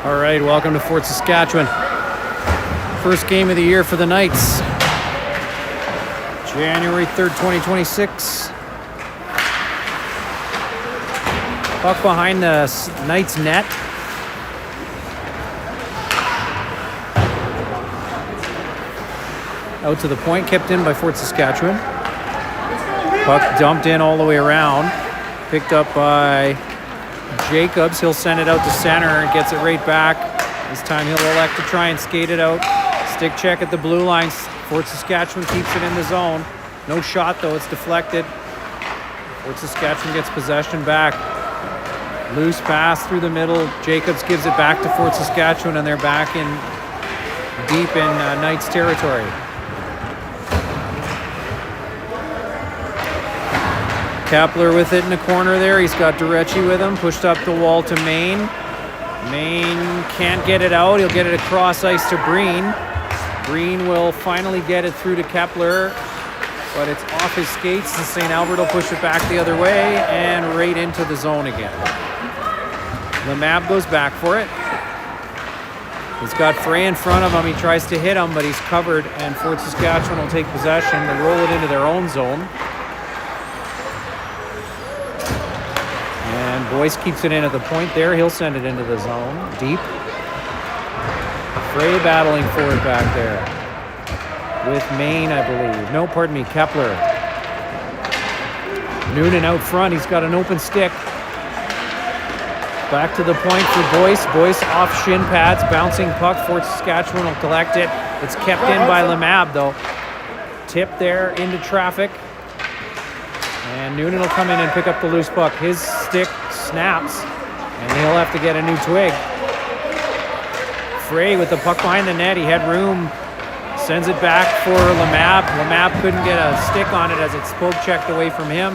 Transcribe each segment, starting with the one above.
All right, welcome to Fort Saskatchewan. First game of the year for the Knights. January 3rd, 2026. Puck behind the Knights net. Out to the point, kept in by Fort Saskatchewan. Puck dumped in all the way around. Picked up by Jacobs. He'll send it out to center and gets it right back. This time he'll elect to try and skate it out. Stick check at the blue line. Fort Saskatchewan keeps it in the zone. No shot though, it's deflected. Fort Saskatchewan gets possession back. Loose pass through the middle. Jacobs gives it back to Fort Saskatchewan and they're back in deep in Knights territory. Kepler with it in the corner there. He's got Durecci with him. Pushed up the wall to Main. Main can't get it out. He'll get it across ice to Breen. Breen will finally get it through to Kepler, but it's off his skates, and St. Albert will push it back the other way and right into the zone again. Lemab goes back for it. He's got Frey in front of him. He tries to hit him, but he's covered, and Fort Saskatchewan will take possession. They roll it into their own zone. And Boyce keeps it in at the point there. He'll send it into the zone, deep. Frey battling for it back there. With Main, I believe. No, pardon me, Kepler. Noonan out front. He's got an open stick. Back to the point for Boyce. Boyce off shin pads, bouncing puck. Fort Saskatchewan will collect it. It's kept in by Lemab, though. Tip there into traffic. And Noonan will come in and pick up the loose puck. His stick snaps, and he'll have to get a new twig. Frey with the puck behind the net. He had room. Sends it back for Lemab. Lemab couldn't get a stick on it as it spoke checked away from him.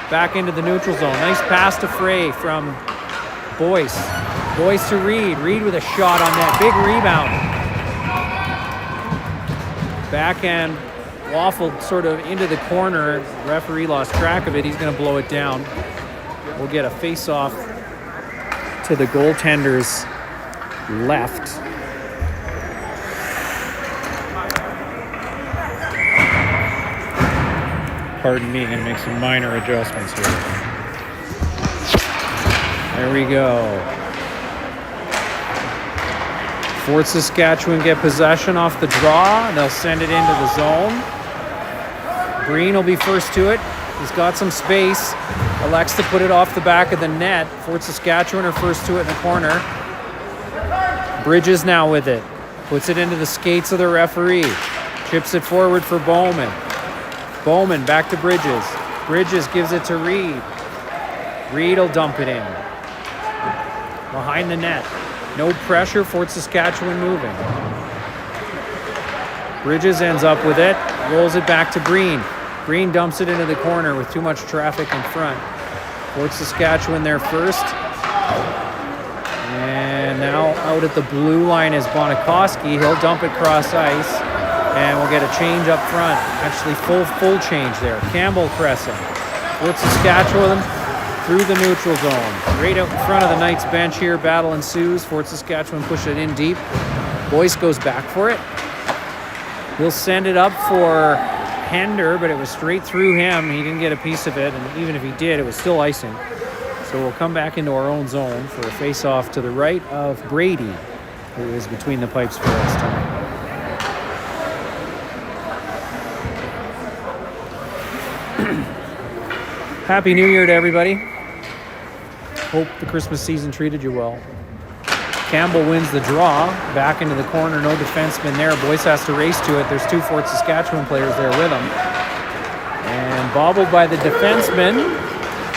Back into the neutral zone. Nice pass to Frey from Boyce. Boyce to Reed. Reed with a shot on that. Big rebound. Backhand waffled sort of into the corner. Referee lost track of it. He's going to blow it down. We'll get a face-off to the goaltender's left. Pardon me, I'm going to make some minor adjustments here. There we go. Fort Saskatchewan get possession off the draw, and they'll send it into the zone. Breen will be first to it. He's got some space. Elects to put it off the back of the net. Fort Saskatchewan are first to it in the corner. Bridges now with it. Puts it into the skates of the referee. Chips it forward for Bowman. Bowman back to Bridges. Bridges gives it to Reed. Reed will dump it in. Behind the net. No pressure, Fort Saskatchewan moving. Bridges ends up with it. Rolls it back to Breen. Breen dumps it into the corner with too much traffic in front. Fort Saskatchewan there first. And now out at the blue line is Bonikoski. He'll dump it cross ice. And we'll get a change up front. Actually, full change there. Campbell pressing. Fort Saskatchewan through the neutral zone. Right out in front of the Knights bench here. Battle ensues. Fort Saskatchewan push it in deep. Boyce goes back for it. He'll send it up for Hender, but it was straight through him. He didn't get a piece of it, and even if he did, it was still icing. So we'll come back into our own zone for a face-off to the right of Brady, who is between the pipes for us tonight. Happy New Year to everybody. Hope the Christmas season treated you well. Campbell wins the draw. Back into the corner. No defenseman there. Boyce has to race to it. There's two Fort Saskatchewan players there with him. And bobbled by the defenseman.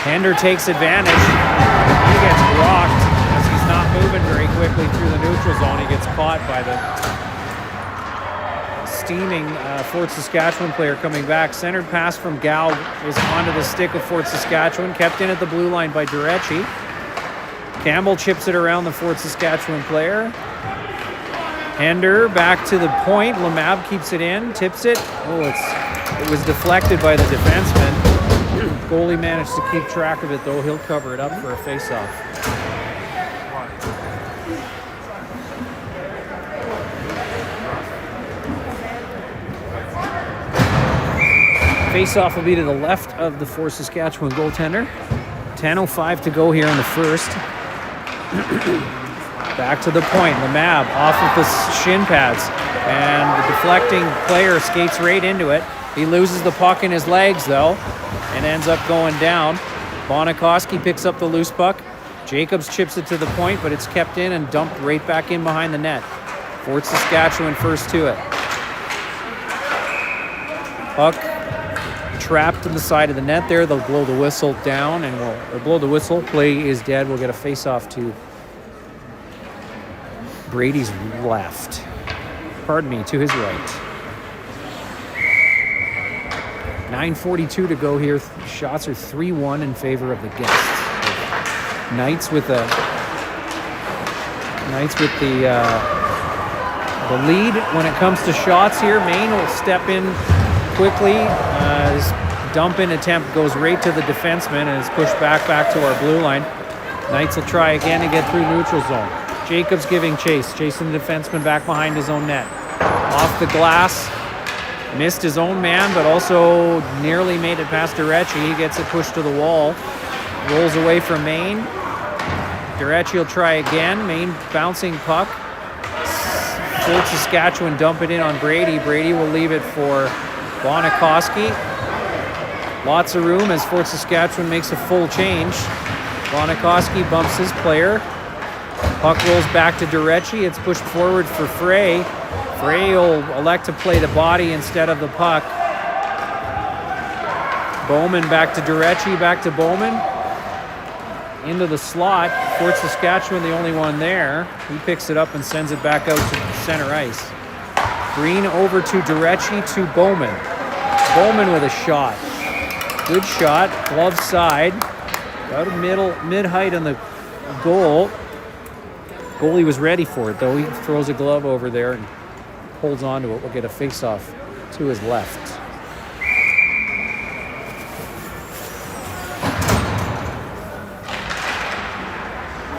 Hender takes advantage. He gets blocked as he's not moving very quickly through the neutral zone. He gets caught by the steaming Fort Saskatchewan player coming back. Centered pass from Gal is onto the stick of Fort Saskatchewan. Kept in at the blue line by Durecci. Campbell chips it around the Fort Saskatchewan player. Hender back to the point. Lemab keeps it in, tips it. Oh, it was deflected by the defenseman. Goalie managed to keep track of it, though. He'll cover it up for a face-off. Face-off will be to the left of the Fort Saskatchewan goaltender. 10:05 to go here in the first. Back to the point. Lemab off of the shin pads. And the deflecting player skates right into it. He loses the puck in his legs, though, and ends up going down. Bonikoski picks up the loose puck. Jacobs chips it to the point, but it's kept in and dumped right back in behind the net. Fort Saskatchewan first to it. Puck trapped in the side of the net there. They'll blow the whistle down and or blow the whistle. Play is dead. We'll get a face-off to Brady's left. Pardon me, to his right. 9:42 to go here. Shots are 3-1 in favor of the guests. Knights with the lead when it comes to shots here. Maine will step in quickly. His dump-in attempt goes right to the defenseman and is pushed back to our blue line. Knights will try again to get through neutral zone. Jacobs giving chase, chasing the defenseman back behind his own net. Off the glass, missed his own man, but also nearly made it past Durecci. He gets it pushed to the wall. Rolls away from Maine. Durecci will try again. Maine bouncing puck. Fort Saskatchewan dump it in on Brady. Brady will leave it for Bonikoski. Lots of room as Fort Saskatchewan makes a full change. Bonikoski bumps his player. Puck rolls back to Durecci. It's pushed forward for Frey. Frey will elect to play the body instead of the puck. Bowman back to Durecci, back to Bowman. Into the slot. Fort Saskatchewan, the only one there. He picks it up and sends it back out to center ice. Green over to Durecci to Bowman. Bowman with a shot. Good shot. Glove side. About mid-height on the goal. Goalie was ready for it, though. He throws a glove over there and holds on to it. We'll get a face-off to his left.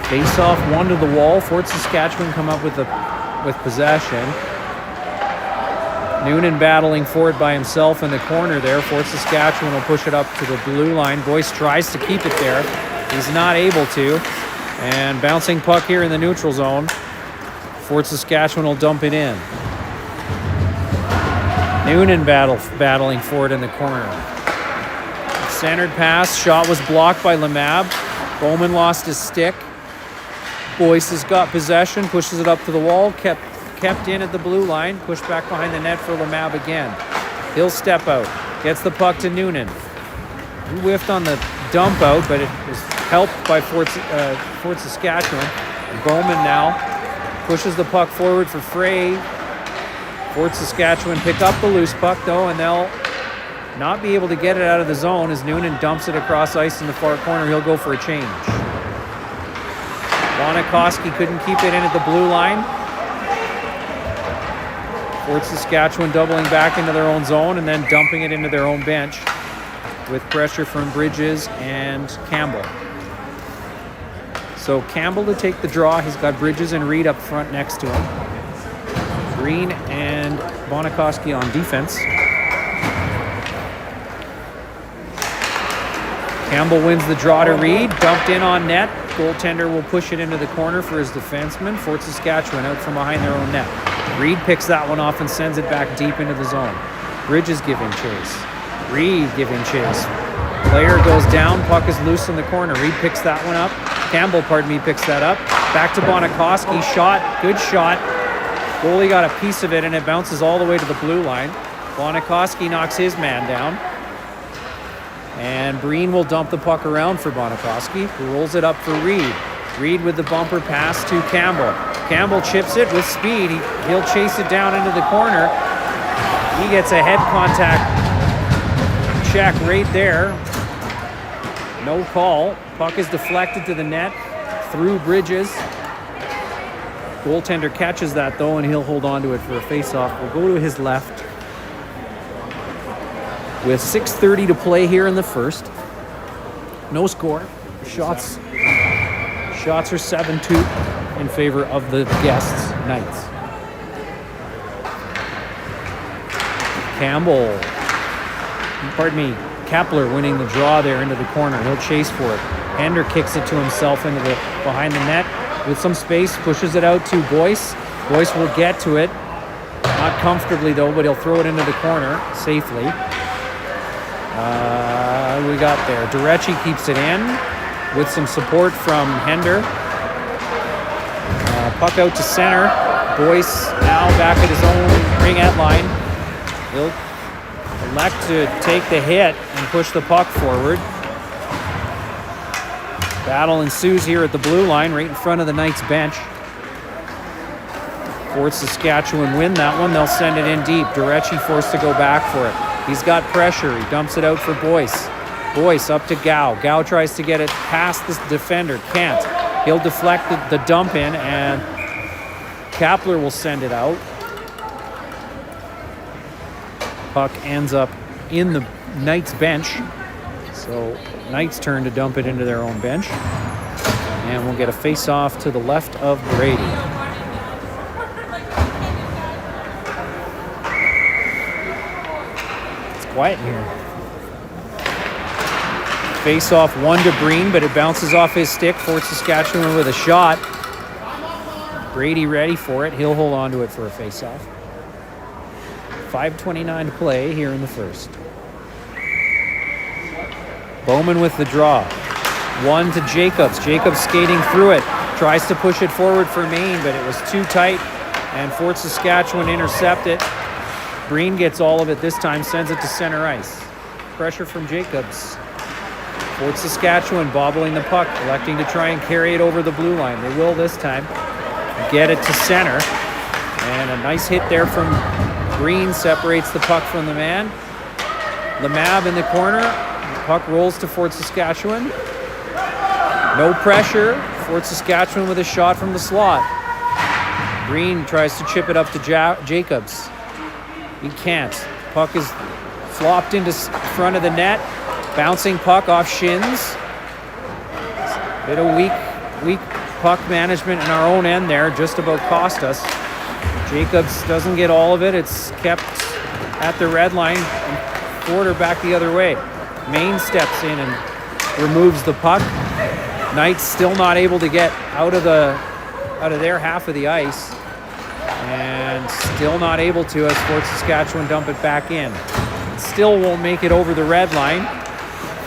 Face-off, one to the wall. Fort Saskatchewan come up with possession. Noonan battling for it by himself in the corner there. Fort Saskatchewan will push it up to the blue line. Boyce tries to keep it there. He's not able to. And bouncing puck here in the neutral zone. Fort Saskatchewan will dump it in. Noonan battling for it in the corner. Centered pass. Shot was blocked by Lemab. Bowman lost his stick. Boyce has got possession. Pushes it up to the wall. Kept in at the blue line. Pushed back behind the net for Lemab again. He'll step out. Gets the puck to Noonan. He whiffed on the dump out, but it was helped by Fort Saskatchewan. And Bowman now pushes the puck forward for Frey. Fort Saskatchewan pick up the loose puck, though, and they'll not be able to get it out of the zone as Noonan dumps it across ice in the far corner. He'll go for a change. Bonikoski couldn't keep it in at the blue line. Fort Saskatchewan doubling back into their own zone and then dumping it into their own bench with pressure from Bridges and Campbell. So Campbell to take the draw. He's got Bridges and Reed up front next to him. Green and Bonikoski on defense. Campbell wins the draw to Reed. Dumped in on net. Goaltender will push it into the corner for his defenseman. Fort Saskatchewan out from behind their own net. Reed picks that one off and sends it back deep into the zone. Bridges giving chase. Reed giving chase. Player goes down. Puck is loose in the corner. Reed picks that one up. Campbell, picks that up. Back to Bonikoski. Shot. Good shot. Goalie got a piece of it, and it bounces all the way to the blue line. Bonikoski knocks his man down. And Breen will dump the puck around for Bonikoski, who rolls it up for Reed. Reed with the bumper pass to Campbell. Campbell chips it with speed. He'll chase it down into the corner. He gets a head contact check right there. No call. Puck is deflected to the net through Bridges. Goaltender catches that, though, and he'll hold on to it for a face-off. We'll go to his left. With 6:30 to play here in the first. No score. Shots are 7-2 in favor of the guests, Knights. Kepler winning the draw there into the corner. He'll chase for it. Hender kicks it to himself into the behind the net with some space, pushes it out to Boyce. Boyce will get to it. Not comfortably though, but he'll throw it into the corner safely. We got there. Durecci keeps it in with some support from Hender. Puck out to center. Boyce now back at his own ringette line. He'll elect to take the hit and push the puck forward. Battle ensues here at the blue line, right in front of the Knights bench. Fort Saskatchewan win that one. They'll send it in deep. Durecci forced to go back for it. He's got pressure. He dumps it out for Boyce. Boyce up to Gow. Gow tries to get it past this defender. Can't. He'll deflect the dump in, and Kepler will send it out. Puck ends up in the Knights bench. So Knights turn to dump it into their own bench. And we'll get a face-off to the left of Brady. It's quiet here. Face-off one to Breen, but it bounces off his stick. Fort Saskatchewan with a shot. Brady ready for it. He'll hold on to it for a face-off. 5:29 to play here in the first. Bowman with the draw. One to Jacobs. Jacobs skating through it. Tries to push it forward for Maine, but it was too tight, and Fort Saskatchewan intercept it. Breen gets all of it this time, sends it to center ice. Pressure from Jacobs. Fort Saskatchewan bobbling the puck, electing to try and carry it over the blue line. They will this time. Get it to center. And a nice hit there from Breen separates the puck from the man. Lemab in the corner. The puck rolls to Fort Saskatchewan. No pressure. Fort Saskatchewan with a shot from the slot. Breen tries to chip it up to Jacobs. He can't. Puck is flopped into front of the net. Bouncing puck off shins. Bit of weak puck management in our own end there. Just about cost us. Jacobs doesn't get all of it. It's kept at the red line and quarterback the other way. Maine steps in and removes the puck. Knights still not able to get out of their half of the ice, and still not able to as Fort Saskatchewan dump it back in. Still won't make it over the red line.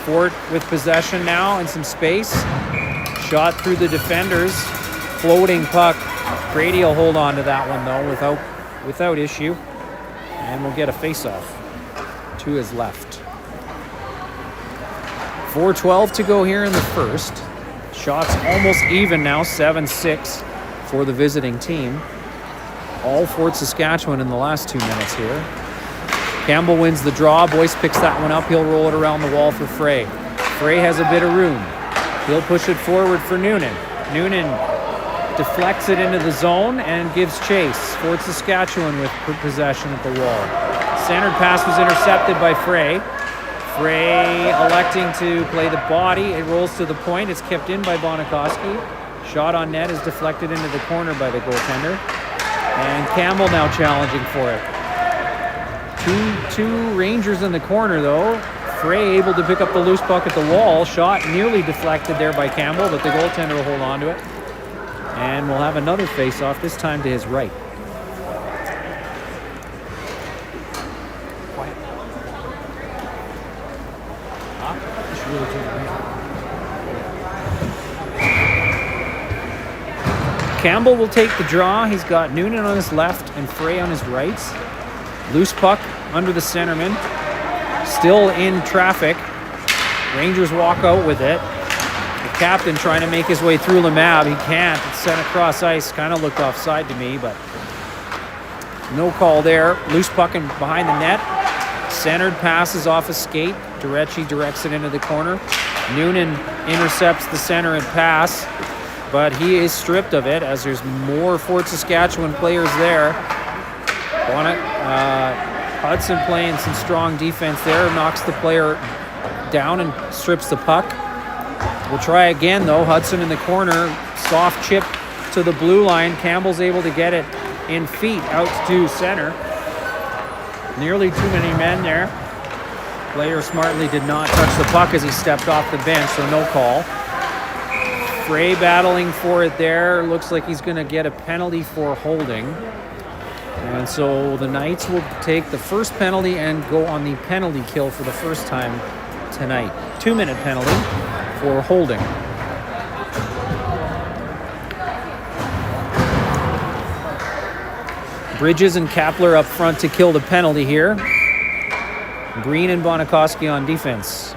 Fort with possession now and some space. Shot through the defenders. Floating puck. Brady will hold on to that one though without issue, and we'll get a face-off to his left. 4:12 to go here in the first. Shots almost even now, 7-6 for the visiting team. All Fort Saskatchewan in the last 2 minutes here. Campbell wins the draw. Boyce picks that one up. He'll roll it around the wall for Frey. Frey has a bit of room. He'll push it forward for Noonan. Noonan deflects it into the zone and gives chase. Fort Saskatchewan with possession at the wall. Centered pass was intercepted by Frey. Frey electing to play the body. It rolls to the point. It's kept in by Bonikoski. Shot on net is deflected into the corner by the goaltender. And Campbell now challenging for it. Two Rangers in the corner though. Frey able to pick up the loose puck at the wall. Shot nearly deflected there by Campbell, but the goaltender will hold on to it. And we'll have another face-off, this time to his right. Campbell will take the draw. He's got Noonan on his left and Frey on his right. Loose puck under the centerman. Still in traffic. Rangers walk out with it. The captain trying to make his way through Lemab. He can't. It's sent across ice. Kind of looked offside to me, but no call there. Loose puck in behind the net. Centered passes off a skate. Durecci directs it into the corner. Noonan intercepts the center and pass, but he is stripped of it as there's more Fort Saskatchewan players there. Hudson playing some strong defense there, knocks the player down and strips the puck. We'll try again though. Hudson in the corner, soft chip to the blue line. Campbell's able to get it in feet out to center. Nearly too many men there. Player smartly did not touch the puck as he stepped off the bench, so no call. Frey battling for it there. Looks like he's going to get a penalty for holding. And so the Knights will take the first penalty and go on the penalty kill for the first time tonight. 2-minute penalty for holding. Bridges and Kapler up front to kill the penalty here. Green and Bonikoski on defense.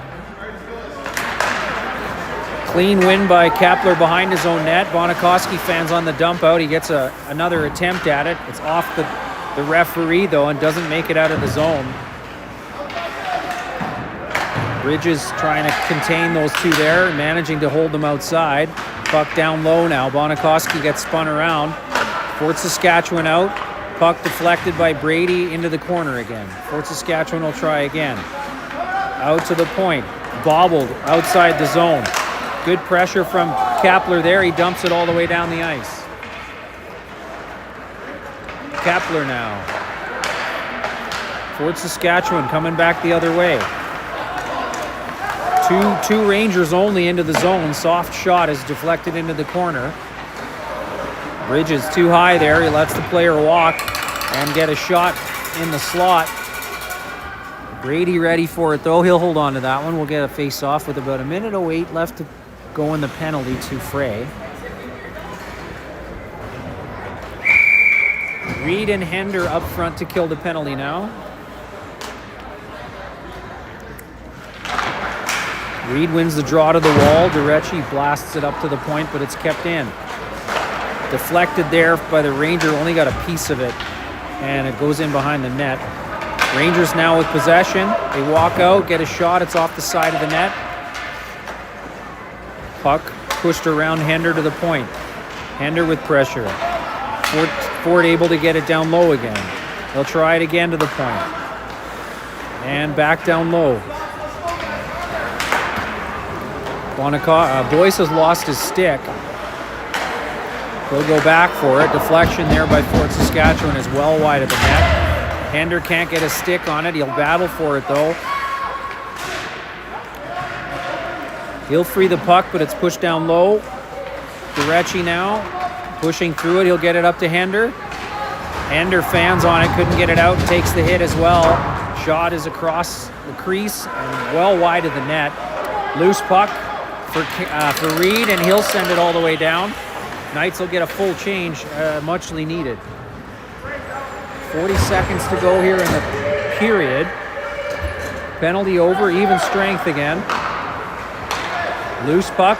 Clean win by Kapler behind his own net. Bonikoski fans on the dump out. He gets another attempt at it. It's off the referee, though, and doesn't make it out of the zone. Bridges trying to contain those two there, managing to hold them outside. Puck down low now. Bonikoski gets spun around. Fort Saskatchewan out. Puck deflected by Brady into the corner again. Fort Saskatchewan will try again. Out to the point. Bobbled outside the zone. Good pressure from Kapler there. He dumps it all the way down the ice. Kapler now. Fort Saskatchewan coming back the other way. Two Rangers only into the zone. Soft shot is deflected into the corner. Bridges too high there. He lets the player walk and get a shot in the slot. Brady ready for it though. He'll hold on to that one. We'll get a face-off with about 1:08 left to go in the penalty to Frey. Reed and Hender up front to kill the penalty now. Reed wins the draw to the wall. Durecci blasts it up to the point, but it's kept in. Deflected there by the Ranger, only got a piece of it, and it goes in behind the net. Rangers now with possession. They walk out, get a shot. It's off the side of the net. Puck pushed around Hender to the point. Hender with pressure. Ford able to get it down low again. They'll try it again to the point. And back down low. Boyce has lost his stick. He'll go back for it. Deflection there by Fort Saskatchewan is well wide of the net. Hender can't get a stick on it. He'll battle for it though. He'll free the puck, but it's pushed down low. Durecci now pushing through it. He'll get it up to Hender. Hender fans on it, couldn't get it out, takes the hit as well. Shot is across the crease and well wide of the net. Loose puck for Reed, and he'll send it all the way down. Knights will get a full change, muchly needed. 40 seconds to go here in the period. Penalty over, even strength again. Loose puck,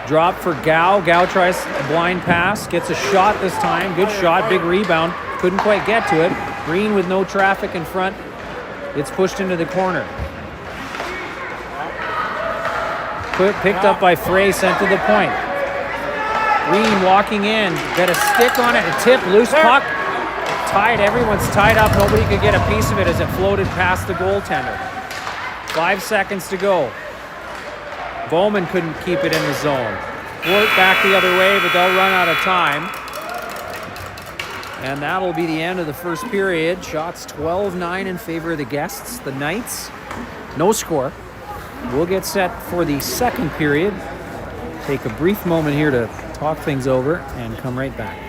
drop for Gow. Gow tries a blind pass, gets a shot this time. Good shot, big rebound. Couldn't quite get to it. Green with no traffic in front. It's pushed into the corner. Picked up by Frey, sent to the point. Green walking in, got a stick on it, a tip, loose puck. Tied, everyone's tied up. Nobody could get a piece of it as it floated past the goaltender. 5 seconds to go. Bowman couldn't keep it in the zone. Fort back the other way, but they'll run out of time. And that'll be the end of the first period. Shots 12-9 in favor of the guests, the Knights. No score. We'll get set for the second period. Take a brief moment here to talk things over and come right back.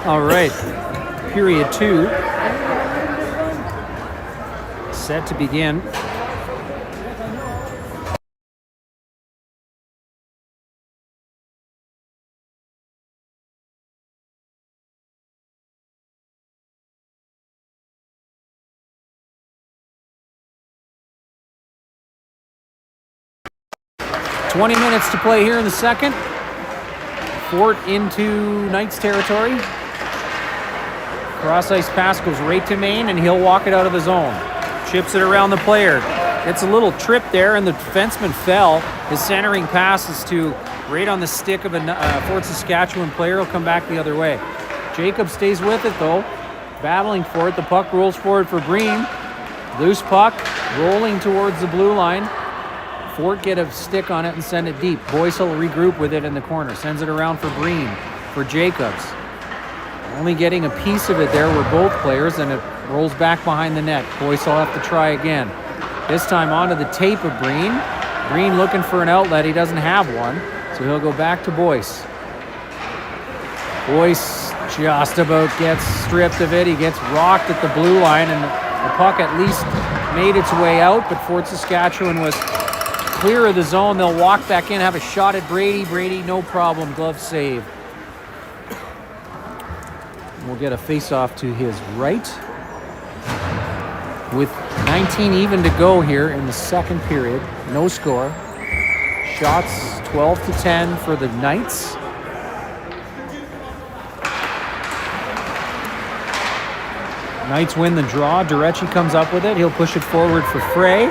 All right, period 2 set to begin. 20 minutes to play here in the second. Fort into Knights territory. Cross ice pass goes right to Main, and he'll walk it out of the zone. Chips it around the player. Gets a little trip there, and the defenseman fell. His centering pass is to right on the stick of a Fort Saskatchewan player. He'll come back the other way. Jacob stays with it, though. Battling for it. The puck rolls forward for Breen. Loose puck, rolling towards the blue line. Fort get a stick on it and send it deep. Boyce will regroup with it in the corner. Sends it around for Breen, for Jacobs. Only getting a piece of it there were both players, and it rolls back behind the net. Boyce will have to try again. This time onto the tape of Breen. Breen looking for an outlet. He doesn't have one, so he'll go back to Boyce. Boyce just about gets stripped of it. He gets rocked at the blue line, and the puck at least made its way out, but Fort Saskatchewan was clear of the zone. They'll walk back in, have a shot at Brady. Brady, no problem, glove save. We'll get a face-off to his right. With 19 even to go here in the second period. No score. Shots 12 to 10 for the Knights. Knights win the draw. Durecci comes up with it. He'll push it forward for Frey.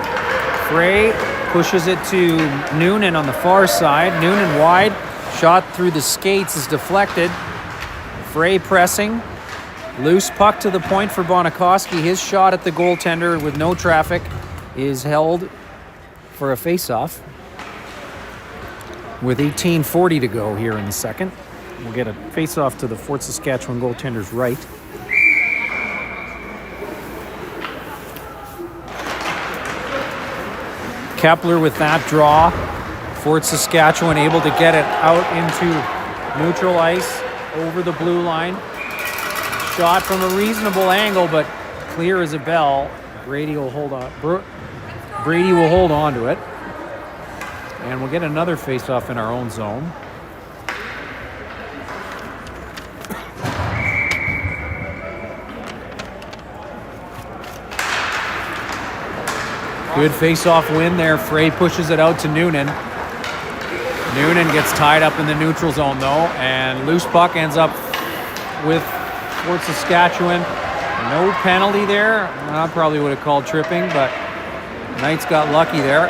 Frey pushes it to Noonan on the far side. Noonan wide. Shot through the skates is deflected. Frey pressing. Loose puck to the point for Bonikoski. His shot at the goaltender with no traffic is held for a face-off. With 18:40 to go here in the second. We'll get a face-off to the Fort Saskatchewan goaltender's right. Kepler with that draw. Fort Saskatchewan able to get it out into neutral ice over the blue line. Shot from a reasonable angle, but clear as a bell. Brady will hold on. Brady will hold on to it. And we'll get another face-off in our own zone. Good face-off win there. Frey pushes it out to Noonan. Noonan gets tied up in the neutral zone, though, and loose puck ends up with Fort Saskatchewan. No penalty there. I probably would have called tripping, but Knights got lucky there.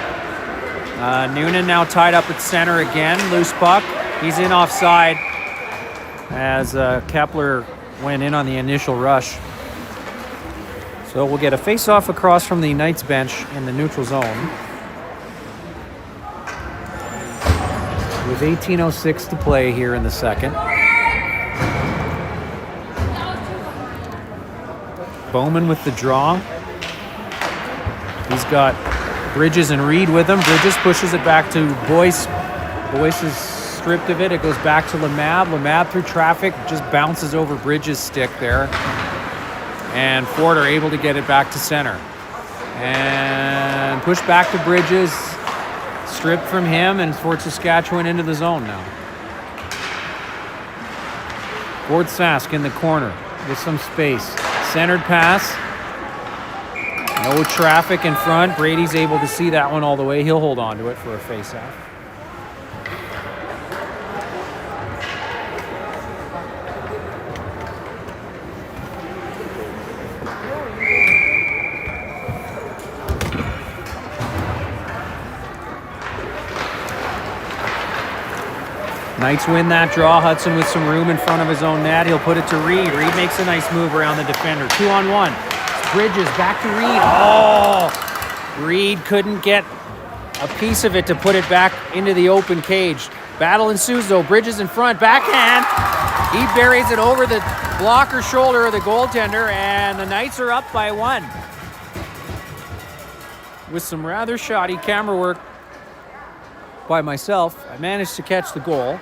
Noonan now tied up at center again. Loose puck. He's in offside as Kepler went in on the initial rush. So we'll get a face-off across from the Knights bench in the neutral zone. With 18:06 to play here in the second. Bowman with the draw. He's got Bridges and Reed with him. Bridges pushes it back to Boyce. Boyce is stripped of it. It goes back to Lemab. Lemab through traffic just bounces over Bridges' stick there. And Ford are able to get it back to center. And push back to Bridges. Stripped from him, and Fort Saskatchewan into the zone now. Fort Sask in the corner with some space. Centered pass. No traffic in front. Brady's able to see that one all the way. He'll hold on to it for a face-off. Knights win that draw. Hudson with some room in front of his own net. He'll put it to Reed. Reed makes a nice move around the defender. 2-on-1. Bridges back to Reed. Oh! Reed couldn't get a piece of it to put it back into the open cage. Battle ensues though. Bridges in front. Backhand. He buries it over the blocker shoulder of the goaltender, and the Knights are up by 1. With some rather shoddy camera work by myself, I managed to catch the goal.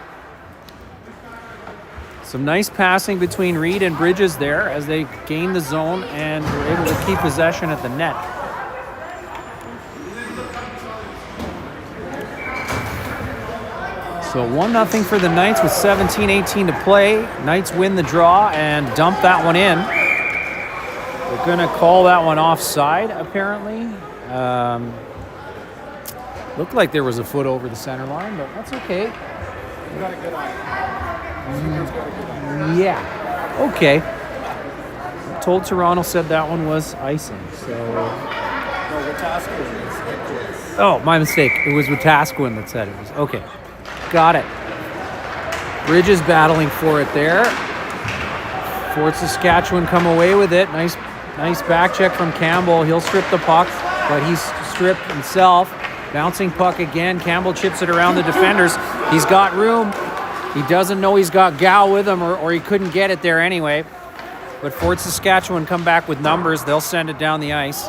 Some nice passing between Reed and Bridges there as they gained the zone and were able to keep possession at the net. So 1-0 for the Knights with 17:18 to play. Knights win the draw and dump that one in. They're going to call that one offside, apparently. Looked like there was a foot over the center line, but that's okay. You got a good eye. Seeker's got a good eye. Yeah. Okay. Told Toronto said that one was icing. So. No, Wetaskiwin is headquarters. Oh, my mistake. It was Wetaskiwin that said it was. Okay. Got it. Bridges battling for it there. Fort Saskatchewan come away with it. Nice back check from Campbell. He'll strip the puck, but he's stripped himself. Bouncing puck again. Campbell chips it around the defenders. He's got room. He doesn't know he's got Gow with him, or he couldn't get it there anyway. But Fort Saskatchewan come back with numbers. They'll send it down the ice.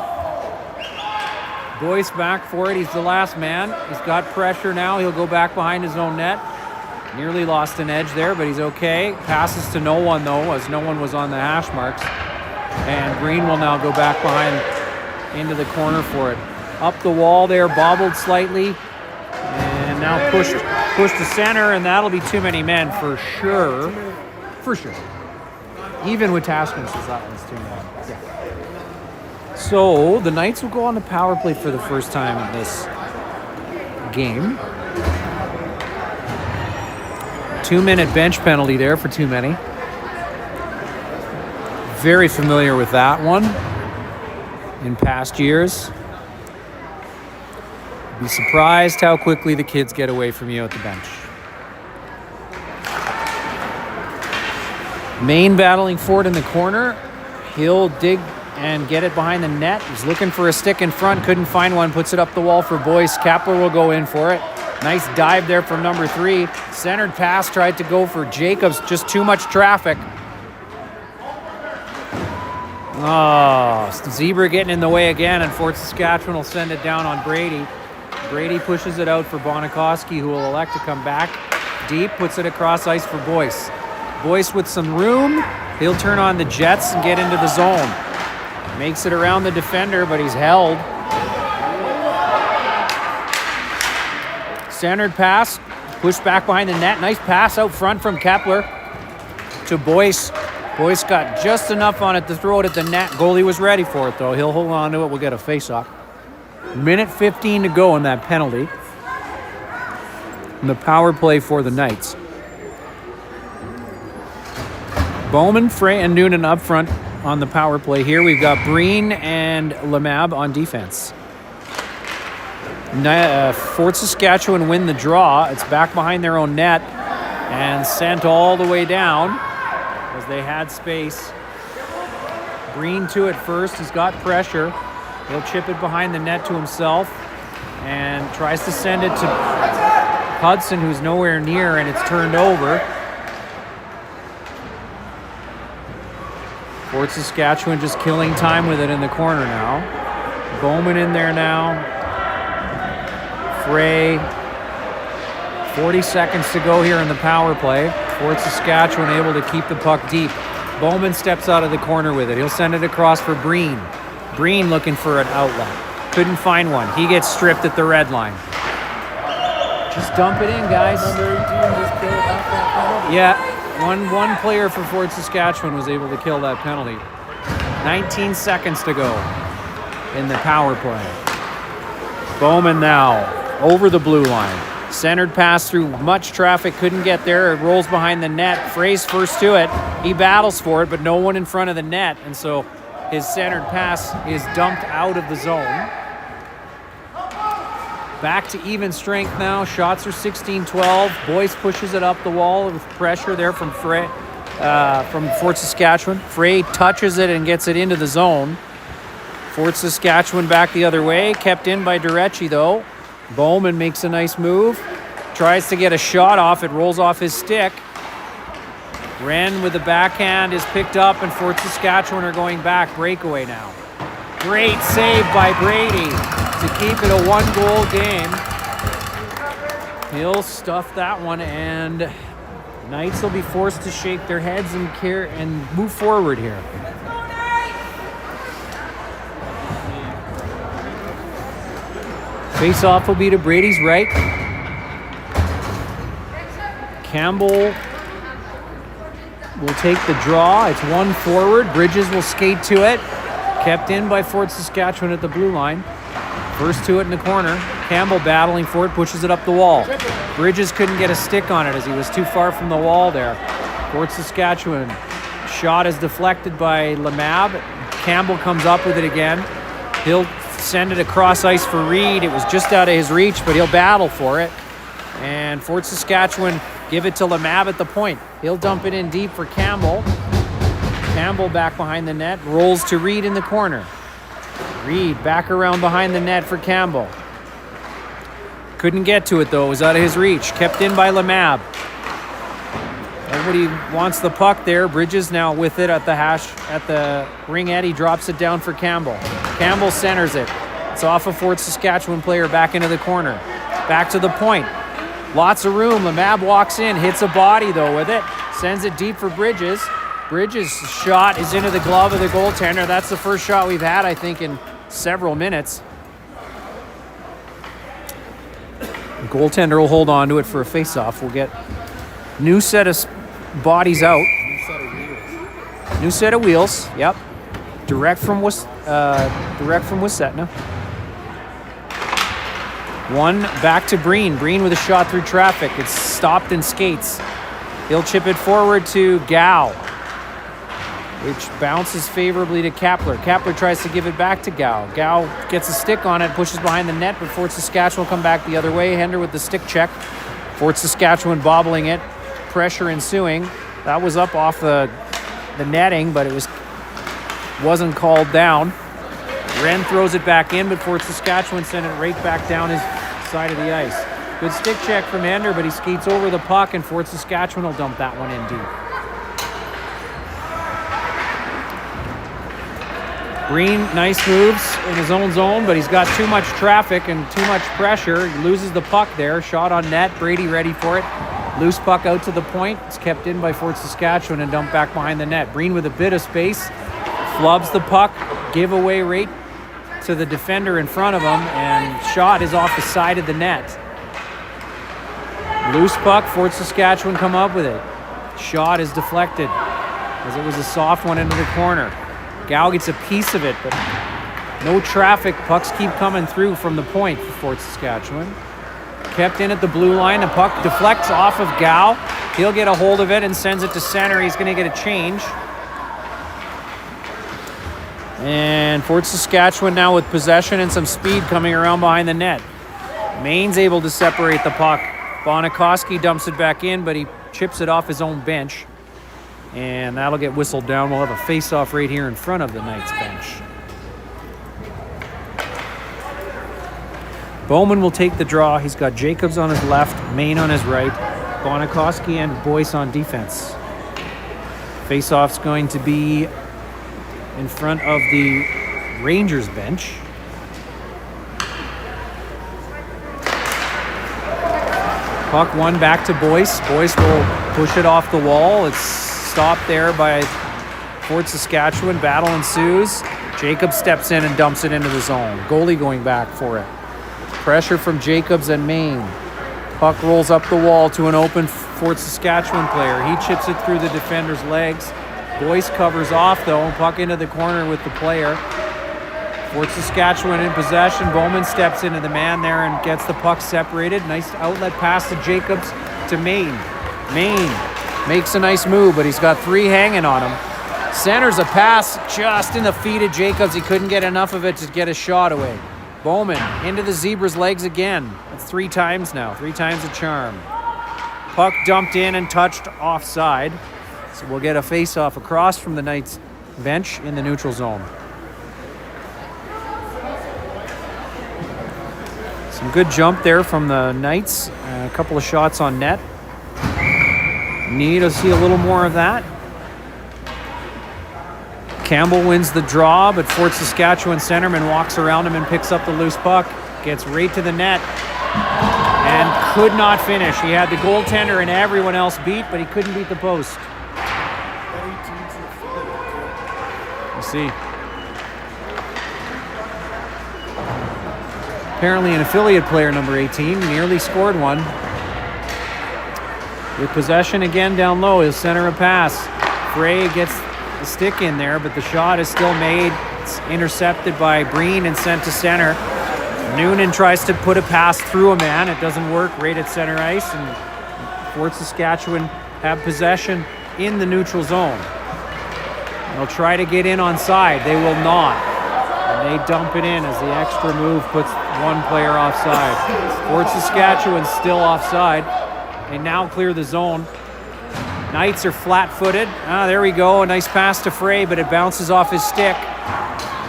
Boyce back for it. He's the last man. He's got pressure now. He'll go back behind his own net. Nearly lost an edge there, but he's okay. Passes to no one, though, as no one was on the hash marks. And Green will now go back behind into the corner for it. Up the wall there, bobbled slightly. And now pushed to center, and that'll be too many men for sure. For sure. Even with Tasman says that one's too many. Yeah. So the Knights will go on the power play for the first time in this game. 2-minute bench penalty there for too many. Very familiar with that one in past years. Be surprised how quickly the kids get away from you at the bench. Main battling for it in the corner. He'll dig and get it behind the net. He's looking for a stick in front, couldn't find one, puts it up the wall for Boyce. Kepler will go in for it. Nice dive there from number 3. Centered pass, tried to go for Jacobs, just too much traffic. Oh, Zebra getting in the way again, and Fort Saskatchewan will send it down on Brady. Brady pushes it out for Bonikoski, who will elect to come back deep, puts it across ice for Boyce. Boyce with some room. He'll turn on the jets and get into the zone. Makes it around the defender, but he's held. Centered pass, pushed back behind the net. Nice pass out front from Kepler to Boyce. Boyce got just enough on it to throw it at the net. Goalie was ready for it, though. He'll hold on to it. We'll get a face-off. Minute 15 to go in that penalty. And the power play for the Knights. Bowman, Frey, and Noonan up front on the power play here. We've got Breen and Lemab on defense. Fort Saskatchewan win the draw. It's back behind their own net and sent all the way down as they had space. Breen to it first. He's got pressure. He'll chip it behind the net to himself and tries to send it to Hudson, who's nowhere near, and it's turned over. Fort Saskatchewan just killing time with it in the corner now. Bowman in there now. Frey. 40 seconds to go here in the power play. Fort Saskatchewan able to keep the puck deep. Bowman steps out of the corner with it. He'll send it across for Breen. Breen looking for an outlet. Couldn't find one. He gets stripped at the red line. Just dump it in, guys. Number 18 just killed half that penalty. Yeah. One player for Fort Saskatchewan was able to kill that penalty. 19 seconds to go in the power play. Bowman now over the blue line. Centered pass through much traffic, couldn't get there. It rolls behind the net. Frey's first to it. He battles for it, but no one in front of the net. And so his centered pass is dumped out of the zone. Back to even strength now. Shots are 16-12. Boyce pushes it up the wall with pressure there from Frey, from Fort Saskatchewan. Frey touches it and gets it into the zone. Fort Saskatchewan back the other way. Kept in by Durecci, though. Bowman makes a nice move. Tries to get a shot off. It rolls off his stick. Wren with the backhand is picked up, and Fort Saskatchewan are going back. Breakaway now. Great save by Brady to keep it a one-goal game. He'll stuff that one, and Knights will be forced to shake their heads and move forward here. Face-off will be to Brady's right. Campbell will take the draw. It's one forward. Bridges will skate to it. Kept in by Fort Saskatchewan at the blue line. First to it in the corner. Campbell battling for it, pushes it up the wall. Bridges couldn't get a stick on it as he was too far from the wall there. Fort Saskatchewan. Shot is deflected by Lemab. Campbell comes up with it again. He'll send it across ice for Reed. It was just out of his reach, but he'll battle for it. And Fort Saskatchewan give it to Lemab at the point. He'll dump it in deep for Campbell. Campbell back behind the net, rolls to Reed in the corner. Reed back around behind the net for Campbell. Couldn't get to it though, it was out of his reach. Kept in by Lemab. Everybody wants the puck there. Bridges now with it at the ring edge. He drops it down for Campbell. Campbell centers it. It's off a Fort Saskatchewan player back into the corner. Back to the point. Lots of room. Lemab walks in, hits a body though with it. Sends it deep for Bridges. Bridges' shot is into the glove of the goaltender. That's the first shot we've had, I think, in several minutes. The goaltender will hold on to it for a face-off. We'll get new set of bodies out. New set of wheels. Yep. Direct from Wissetna. One back to Breen. Breen with a shot through traffic. It's stopped in skates. He'll chip it forward to Gow, which bounces favorably to Kapler. Kapler tries to give it back to Gow. Gow gets a stick on it, pushes behind the net, but Fort Saskatchewan will come back the other way. Hender with the stick check. Fort Saskatchewan bobbling it. Pressure ensuing. That was up off the netting, but it wasn't called down. Wren throws it back in, but Fort Saskatchewan sent it right back down his side of the ice. Good stick check from Hender, but he skates over the puck, and Fort Saskatchewan will dump that one in deep. Breen, nice moves in his own zone, but he's got too much traffic and too much pressure. He loses the puck there. Shot on net. Brady ready for it. Loose puck out to the point. It's kept in by Fort Saskatchewan and dumped back behind the net. Breen with a bit of space. Flubs the puck. Give away right to the defender in front of him, and shot is off the side of the net. Loose puck. Fort Saskatchewan come up with it. Shot is deflected as it was a soft one into the corner. Gow gets a piece of it, but no traffic. Pucks keep coming through from the point for Fort Saskatchewan. Kept in at the blue line. The puck deflects off of Gow. He'll get a hold of it and sends it to center. He's going to get a change. And Fort Saskatchewan now with possession and some speed coming around behind the net. Maine's able to separate the puck. Bonikoski dumps it back in, but he chips it off his own bench. And that'll get whistled down. We'll have a face-off right here in front of the Knights bench. Bowman will take the draw. He's got Jacobs on his left, Maine on his right, Bonikoski and Boyce on defense. Face-off's going to be in front of the Rangers bench. Puck one back to Boyce. Boyce will push it off the wall. It's stopped there by Fort Saskatchewan. Battle ensues. Jacobs steps in and dumps it into the zone. Goalie going back for it. Pressure from Jacobs and Maine. Puck rolls up the wall to an open Fort Saskatchewan player. He chips it through the defender's legs. Boyce covers off though. Puck into the corner with the player. Fort Saskatchewan in possession. Bowman steps into the man there and gets the puck separated. Nice outlet pass to Jacobs to Maine. Maine makes a nice move, but he's got three hanging on him. Centers a pass just in the feet of Jacobs. He couldn't get enough of it to get a shot away. Bowman into the Zebra's legs again. That's 3 times now. 3 times a charm. Puck dumped in and touched offside. So we'll get a face-off across from the Knights bench in the neutral zone. Some good jump there from the Knights. A couple of shots on net. Need to see a little more of that. Campbell wins the draw, but Fort Saskatchewan centerman walks around him and picks up the loose puck. Gets right to the net and could not finish. He had the goaltender and everyone else beat, but he couldn't beat the post. You see. Apparently an affiliate player, number 18, nearly scored one. With possession again down low, he'll center a pass. Frey gets the stick in there, but the shot is still made. It's intercepted by Breen and sent to center. Noonan tries to put a pass through a man. It doesn't work right at center ice, and Fort Saskatchewan have possession in the neutral zone. They'll try to get in on side. They will not. And they dump it in as the extra move puts one player offside. Fort Saskatchewan still offside. They now clear the zone. Knights are flat-footed. There we go. A nice pass to Frey, but it bounces off his stick.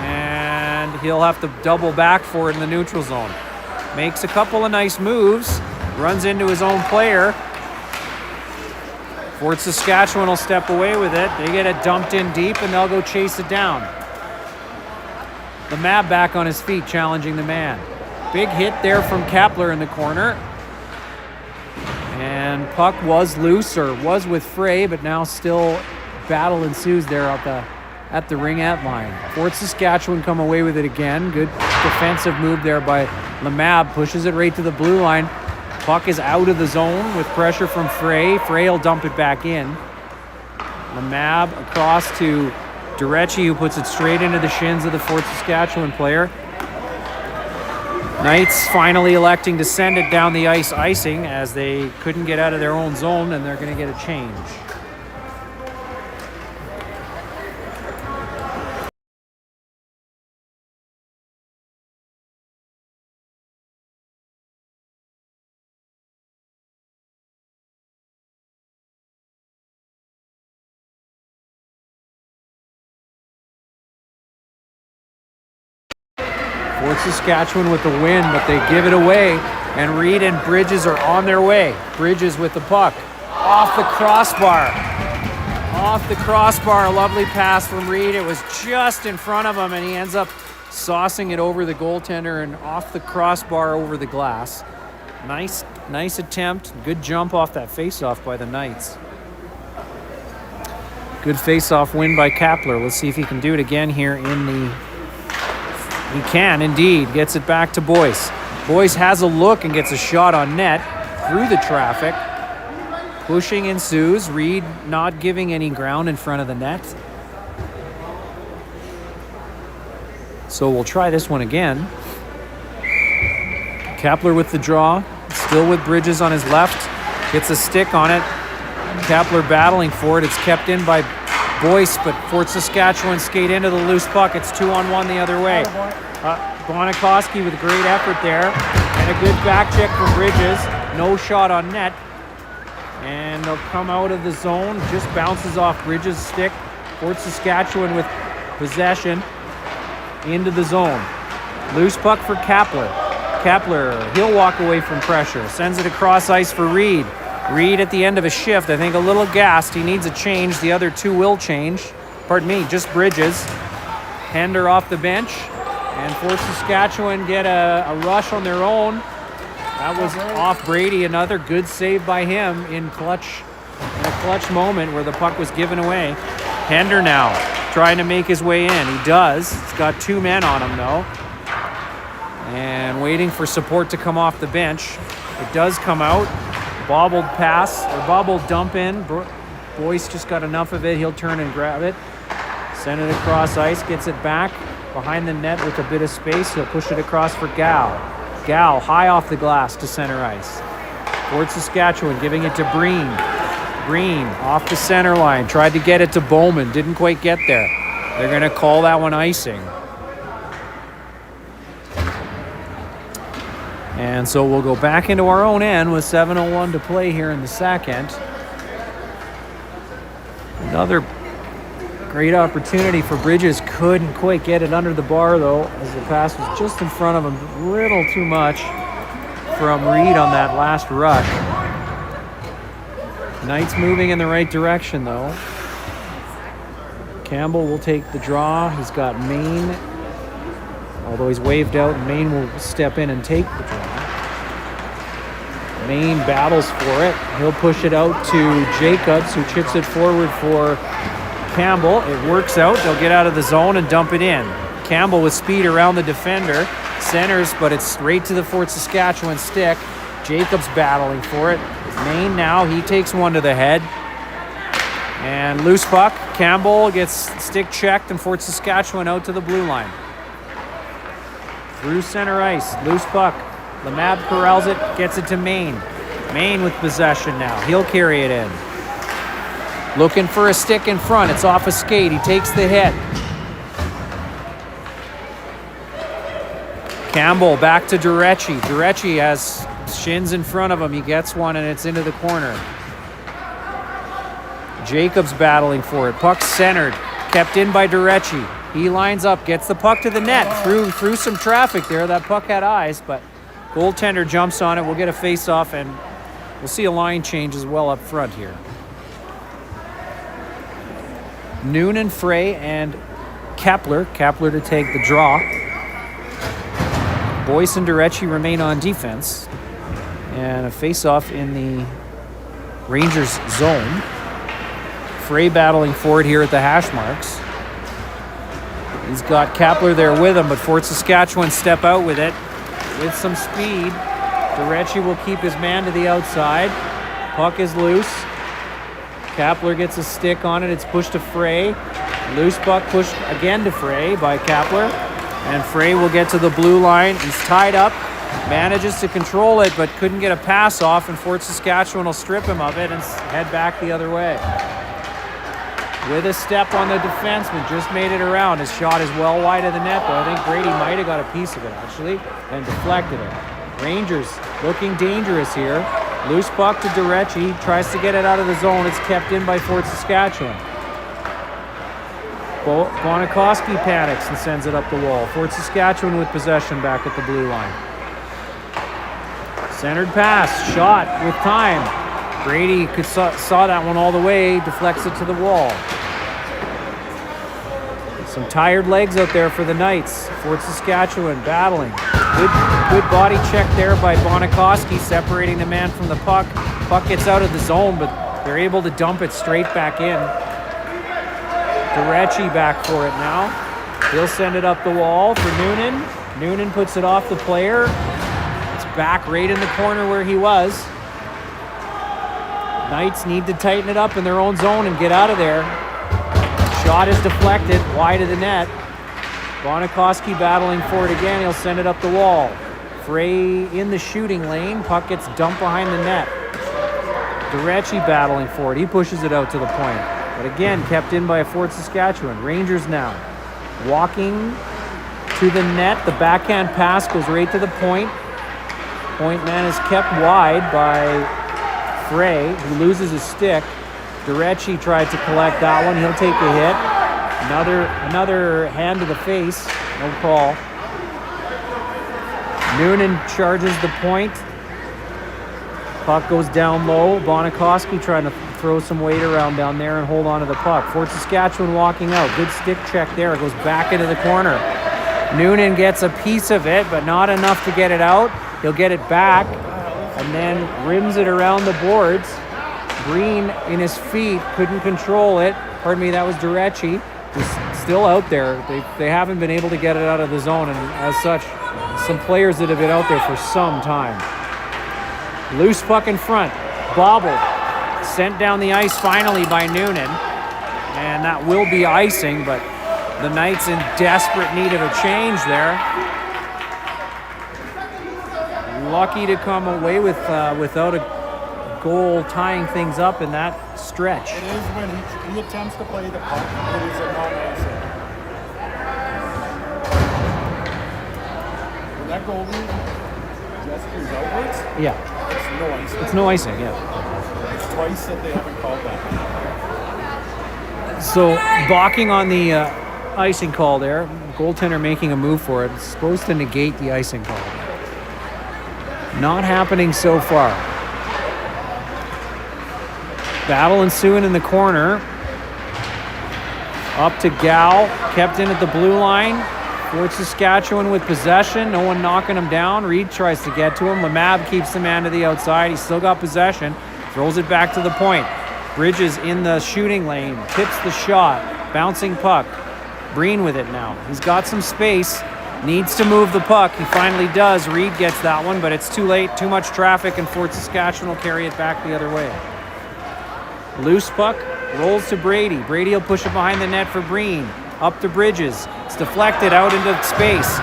And he'll have to double back for it in the neutral zone. Makes a couple of nice moves. Runs into his own player. Fort Saskatchewan will step away with it. They get it dumped in deep, and they'll go chase it down. The Mab back on his feet, challenging the man. Big hit there from Kapler in the corner. And puck was loose, or was with Frey, but now still battle ensues there at the ringette line. Fort Saskatchewan come away with it again. Good defensive move there by Lemab. Pushes it right to the blue line. Puck is out of the zone with pressure from Frey. Frey will dump it back in. Lemab across to Durecci, who puts it straight into the shins of the Fort Saskatchewan player. Knights finally electing to send it down the ice icing as they couldn't get out of their own zone, and they're going to get a change. Fort Saskatchewan with the win, but they give it away, and Reed and Bridges are on their way. Bridges with the puck. Off the crossbar. Off the crossbar. A lovely pass from Reed. It was just in front of him, and he ends up saucing it over the goaltender and off the crossbar over the glass. Nice attempt. Good jump off that faceoff by the Knights. Good faceoff win by Kapler. Let's see if he can do it again here in the... He can, indeed. Gets it back to Boyce. Boyce has a look and gets a shot on net through the traffic. Pushing ensues. Reed not giving any ground in front of the net. So we'll try this one again. Kapler with the draw. Still with Bridges on his left. Gets a stick on it. Kapler battling for it. It's kept in by Boyce, but Fort Saskatchewan skate into the loose puck. It's 2-on-1 the other way. Bonikoski with a great effort there, and a good back check from Bridges. No shot on net, and they'll come out of the zone. Just bounces off Bridges' stick. Fort Saskatchewan with possession into the zone. Loose puck for Kapler. Kapler, he'll walk away from pressure. Sends it across ice for Reed. Reed at the end of a shift, I think a little gassed. He needs a change. The other two will change. Pardon me, just Bridges. Hender off the bench. And Fort Saskatchewan get a rush on their own. That was off Brady. Another good save by him in a clutch moment where the puck was given away. Hender now trying to make his way in. He does. He's got two men on him though. And waiting for support to come off the bench. It does come out. Bobbled pass, or bobbled dump in. Boyce just got enough of it. He'll turn and grab it. Send it across ice, gets it back behind the net with a bit of space. He'll push it across for Gal. Gal high off the glass to center ice. Fort Saskatchewan giving it to Breen. Breen off the center line. Tried to get it to Bowman. Didn't quite get there. They're going to call that one icing. And so we'll go back into our own end with 7:01 to play here in the second. Another great opportunity for Bridges. Couldn't quite get it under the bar, though, as the pass was just in front of him. A little too much from Reed on that last rush. Knights moving in the right direction, though. Campbell will take the draw. He's got Maine. Although he's waved out, Maine will step in and take the draw. Maine battles for it. He'll push it out to Jacobs, who chips it forward for Campbell. It works out. They'll get out of the zone and dump it in. Campbell with speed around the defender. Centers, but it's straight to the Fort Saskatchewan stick. Jacobs battling for it. Maine now, he takes one to the head. And loose puck. Campbell gets stick checked, and Fort Saskatchewan out to the blue line. through center ice. Loose puck. Lemab corrals it, gets it to Maine. Maine with possession now. He'll carry it in. Looking for a stick in front. It's off a skate. He takes the hit. Campbell back to Durecci. Durecci has shins in front of him. He gets one and it's into the corner. Jacobs battling for it. Puck centered. Kept in by Durecci. He lines up, gets the puck to the net. Through some traffic there. That puck had eyes, but goaltender jumps on it. We'll get a face-off and we'll see a line change as well up front here. Noonan, Frey, and Kepler. Kepler to take the draw. Boyce and Durecci remain on defense. And a face-off in the Rangers zone. Frey battling for it here at the hash marks. He's got Kepler there with him, but Fort Saskatchewan step out with it. With some speed. Durecci will keep his man to the outside. Puck is loose. Kepler gets a stick on it. It's pushed to Frey. Loose puck pushed again to Frey by Kepler. And Frey will get to the blue line. He's tied up. Manages to control it, but couldn't get a pass off. And Fort Saskatchewan will strip him of it and head back the other way. With a step on the defenseman. Just made it around. His shot is well wide of the net, though. I think Brady might have got a piece of it, actually, and deflected it. Rangers looking dangerous here. Loose puck to Durecci. Tries to get it out of the zone. It's kept in by Fort Saskatchewan. Bonikoski panics and sends it up the wall. Fort Saskatchewan with possession back at the blue line. Centered pass. Shot with time. Brady saw that one all the way. Deflects it to the wall. Some tired legs out there for the Knights. Fort Saskatchewan battling. Good body check there by Bonikoski, separating the man from the puck. Puck gets out of the zone, but they're able to dump it straight back in. Durecci back for it now. He'll send it up the wall for Noonan. Noonan puts it off the player. It's back right in the corner where he was. Knights need to tighten it up in their own zone and get out of there. Shot is deflected, wide of the net. Bonikoski battling for it again. He'll send it up the wall. Frey in the shooting lane. Puck gets dumped behind the net. Durecci battling for it. He pushes it out to the point. But again, kept in by a Fort Saskatchewan. Rangers now walking to the net. The backhand pass goes right to the point. Point man is kept wide by Frey, who loses his stick. Durecci tried to collect that one. He'll take a hit. Another hand to the face. No call. Noonan charges the point. Puck goes down low. Bonikoski trying to throw some weight around down there and hold on to the puck. Fort Saskatchewan walking out. Good stick check there. It goes back into the corner. Noonan gets a piece of it, but not enough to get it out. He'll get it back and then rims it around the boards. Green in his feet, couldn't control it. Pardon me, that was Durecci. He's still out there. They haven't been able to get it out of the zone, and as such, some players that have been out there for some time. Loose puck in front, bobbled, sent down the ice finally by Noonan, and that will be icing, but the Knights in desperate need of a change there. Lucky to come away with without a goal tying things up in that stretch. It is when he attempts to play the puck. It is a non-icing. When that goalie gestures outwards, Yeah, it's no icing. it's no icing, yeah. It's twice that they haven't called that. So balking on the icing call there. Goaltender making a move for it. It's supposed to negate the icing call. Not happening so far. Battle ensuing in the corner. Up to Gal, kept in at the blue line. Fort Saskatchewan with possession. No one knocking him down. Reed tries to get to him. Lemab keeps the man to the outside. He's still got possession. Throws it back to the point. Bridges in the shooting lane. Tips the shot. Bouncing puck. Breen with it now. He's got some space. Needs to move the puck. He finally does. Reed gets that one, but it's too late. Too much traffic, and Fort Saskatchewan will carry it back the other way. Loose puck. Rolls to Brady. Brady will push it behind the net for Breen. Up to Bridges. It's deflected out into space.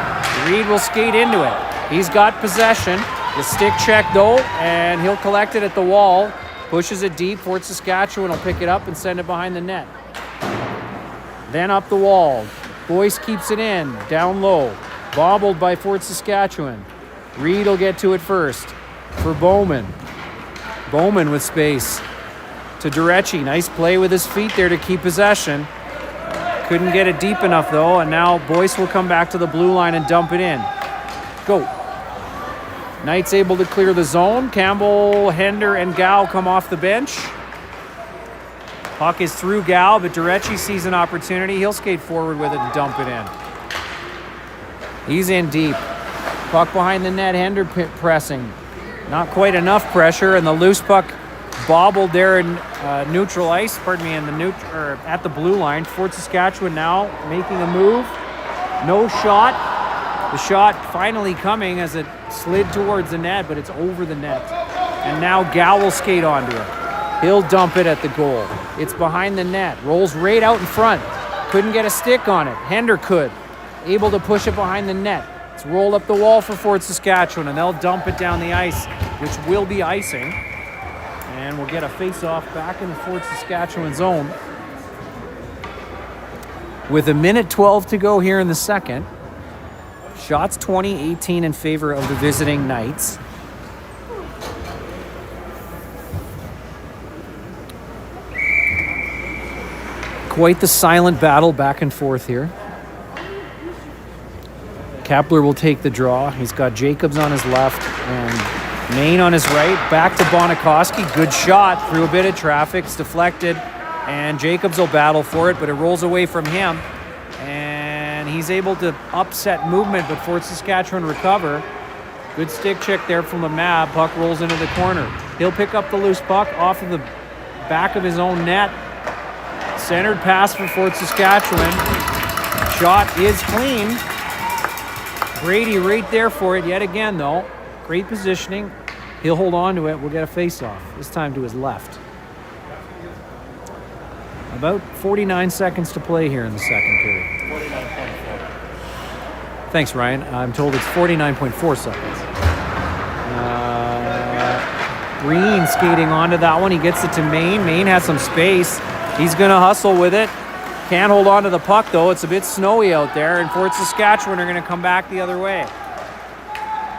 Reed will skate into it. He's got possession. The stick check though, and he'll collect it at the wall. Pushes it deep. Fort Saskatchewan will pick it up and send it behind the net. Then up the wall. Boyce keeps it in. Down low. Bobbled by Fort Saskatchewan. Reed will get to it first for Bowman. Bowman with space to Durecci. Nice play with his feet there to keep possession. Couldn't get it deep enough though, and now Boyce will come back to the blue line and dump it in. Go. Knight's able to clear the zone. Campbell, Hender, and Gow come off the bench. Puck is through Gow, but Durecci sees an opportunity. He'll skate forward with it and dump it in. He's in deep. Puck behind the net, Hender pressing. Not quite enough pressure, and the loose puck bobbled there in neutral ice, at the blue line. Fort Saskatchewan now making a move. No shot. The shot finally coming as it slid towards the net, but it's over the net. And now Gow will skate onto it. He'll dump it at the goal. It's behind the net. Rolls right out in front. Couldn't get a stick on it. Hender could. Able to push it behind the net. It's rolled up the wall for Fort Saskatchewan, and they'll dump it down the ice, which will be icing. And we'll get a face-off back in the Fort Saskatchewan zone. With 1:12 to go here in the second. Shots 20-18 in favor of the visiting Knights. Quite the silent battle back and forth here. Kepler will take the draw. He's got Jacobs on his left and Main on his right. Back to Bonikoski. Good shot through a bit of traffic. It's deflected, and Jacobs will battle for it, but it rolls away from him. And he's able to upset movement, but Fort Saskatchewan recover. Good stick check there from the Mab. Puck rolls into the corner. He'll pick up the loose puck off of the back of his own net. Centered pass for Fort Saskatchewan. Shot is clean. Brady right there for it yet again, though. Great positioning. He'll hold on to it. We'll get a face-off, this time to his left. About 49 seconds to play here in the second period. 49.4. Thanks, Ryan. I'm told it's 49.4 seconds. Green skating onto that one. He gets it to Main. Main has some space. He's going to hustle with it. Can't hold on to the puck, though. It's a bit snowy out there, and Fort Saskatchewan are going to come back the other way.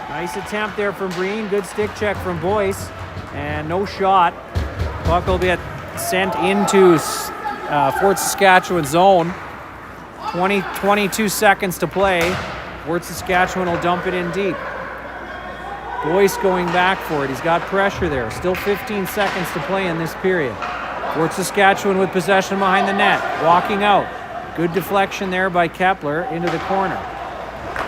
Nice attempt there from Breen. Good stick check from Boyce, and no shot. Puck will be sent into Fort Saskatchewan zone. 22 seconds to play. Fort Saskatchewan will dump it in deep. Boyce going back for it. He's got pressure there. Still 15 seconds to play in this period. Fort Saskatchewan with possession behind the net. Walking out. Good deflection there by Kepler into the corner.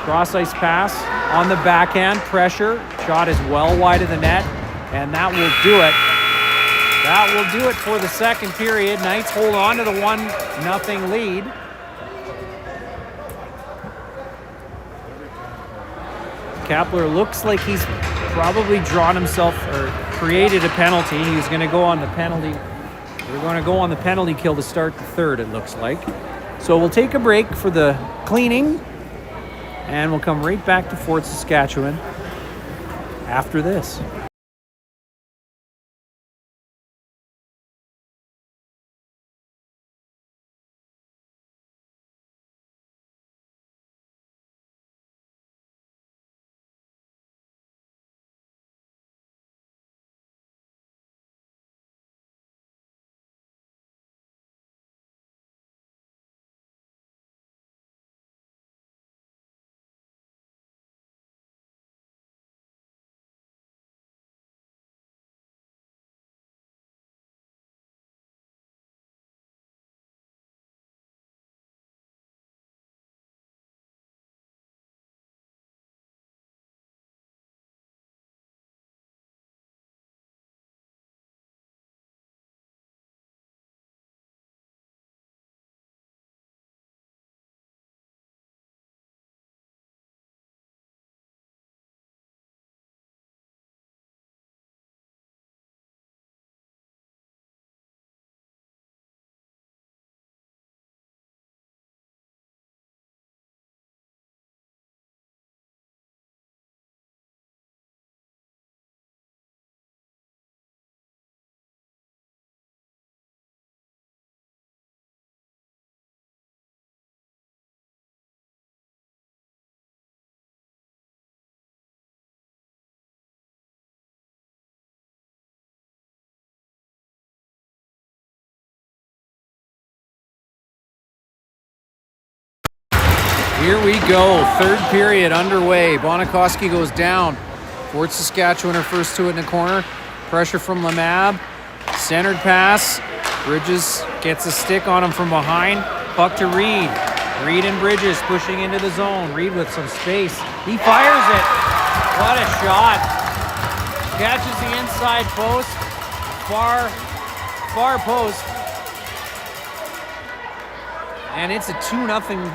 Cross-ice pass on the backhand. Pressure. Shot is well wide of the net. And that will do it. That will do it for the second period. Knights hold on to the 1-0 lead. Kepler looks like he's probably drawn himself or created a penalty. He's going to go on the penalty. We're going to go on the penalty kill to start the third, it looks like. So we'll take a break for the cleaning, and we'll come right back to Fort Saskatchewan after this. Here we go. Third period underway. Bonikoski goes down. Fort Saskatchewan are first to it in the corner. Pressure from Lemab. Centered pass. Bridges gets a stick on him from behind. Puck to Reed. Reed and Bridges pushing into the zone. Reed with some space. He fires it. What a shot. Catches the inside post. Far post. And it's a 2-0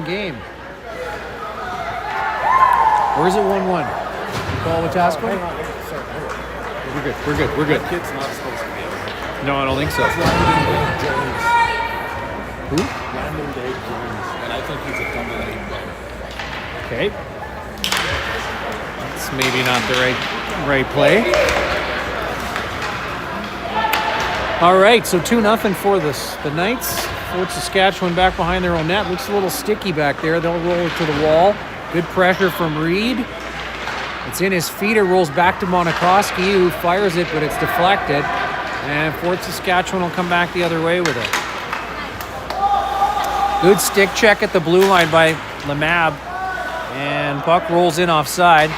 game. Or is it 1-1? Call Wetaskiwin? Hang on. Sorry. We're good. That kid's not supposed to be out. No, I don't think so. Landon Dave Jones. Who? Landon Dave Jones. And I think he's a double-A player. Okay. That's maybe not the right play. All right, so 2-0 for the Knights. Fort Saskatchewan back behind their own net. Looks a little sticky back there. They'll roll it to the wall. Good pressure from Reed. It's in his feet. It rolls back to Bonikoski, who fires it, but it's deflected. And Fort Saskatchewan will come back the other way with it. Good stick check at the blue line by Lemab. And puck rolls in offside.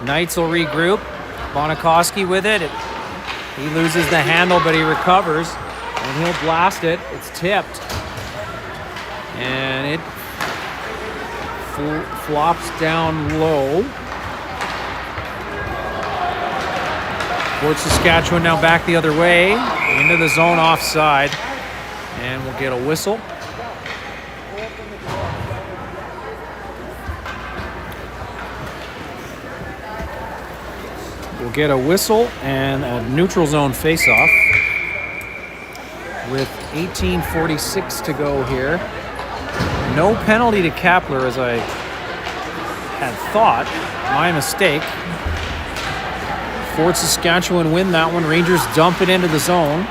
Knights will regroup. Bonikoski with it. He loses the handle, but he recovers. And he'll blast it. It's tipped. And it flops down low. Fort Saskatchewan now back the other way. Into the zone offside. And we'll get a whistle. We'll get a whistle and a neutral zone face-off with 18:46 to go here. No penalty to Kapler, as I had thought. My mistake. Fort Saskatchewan win that one. Rangers dump it into the zone.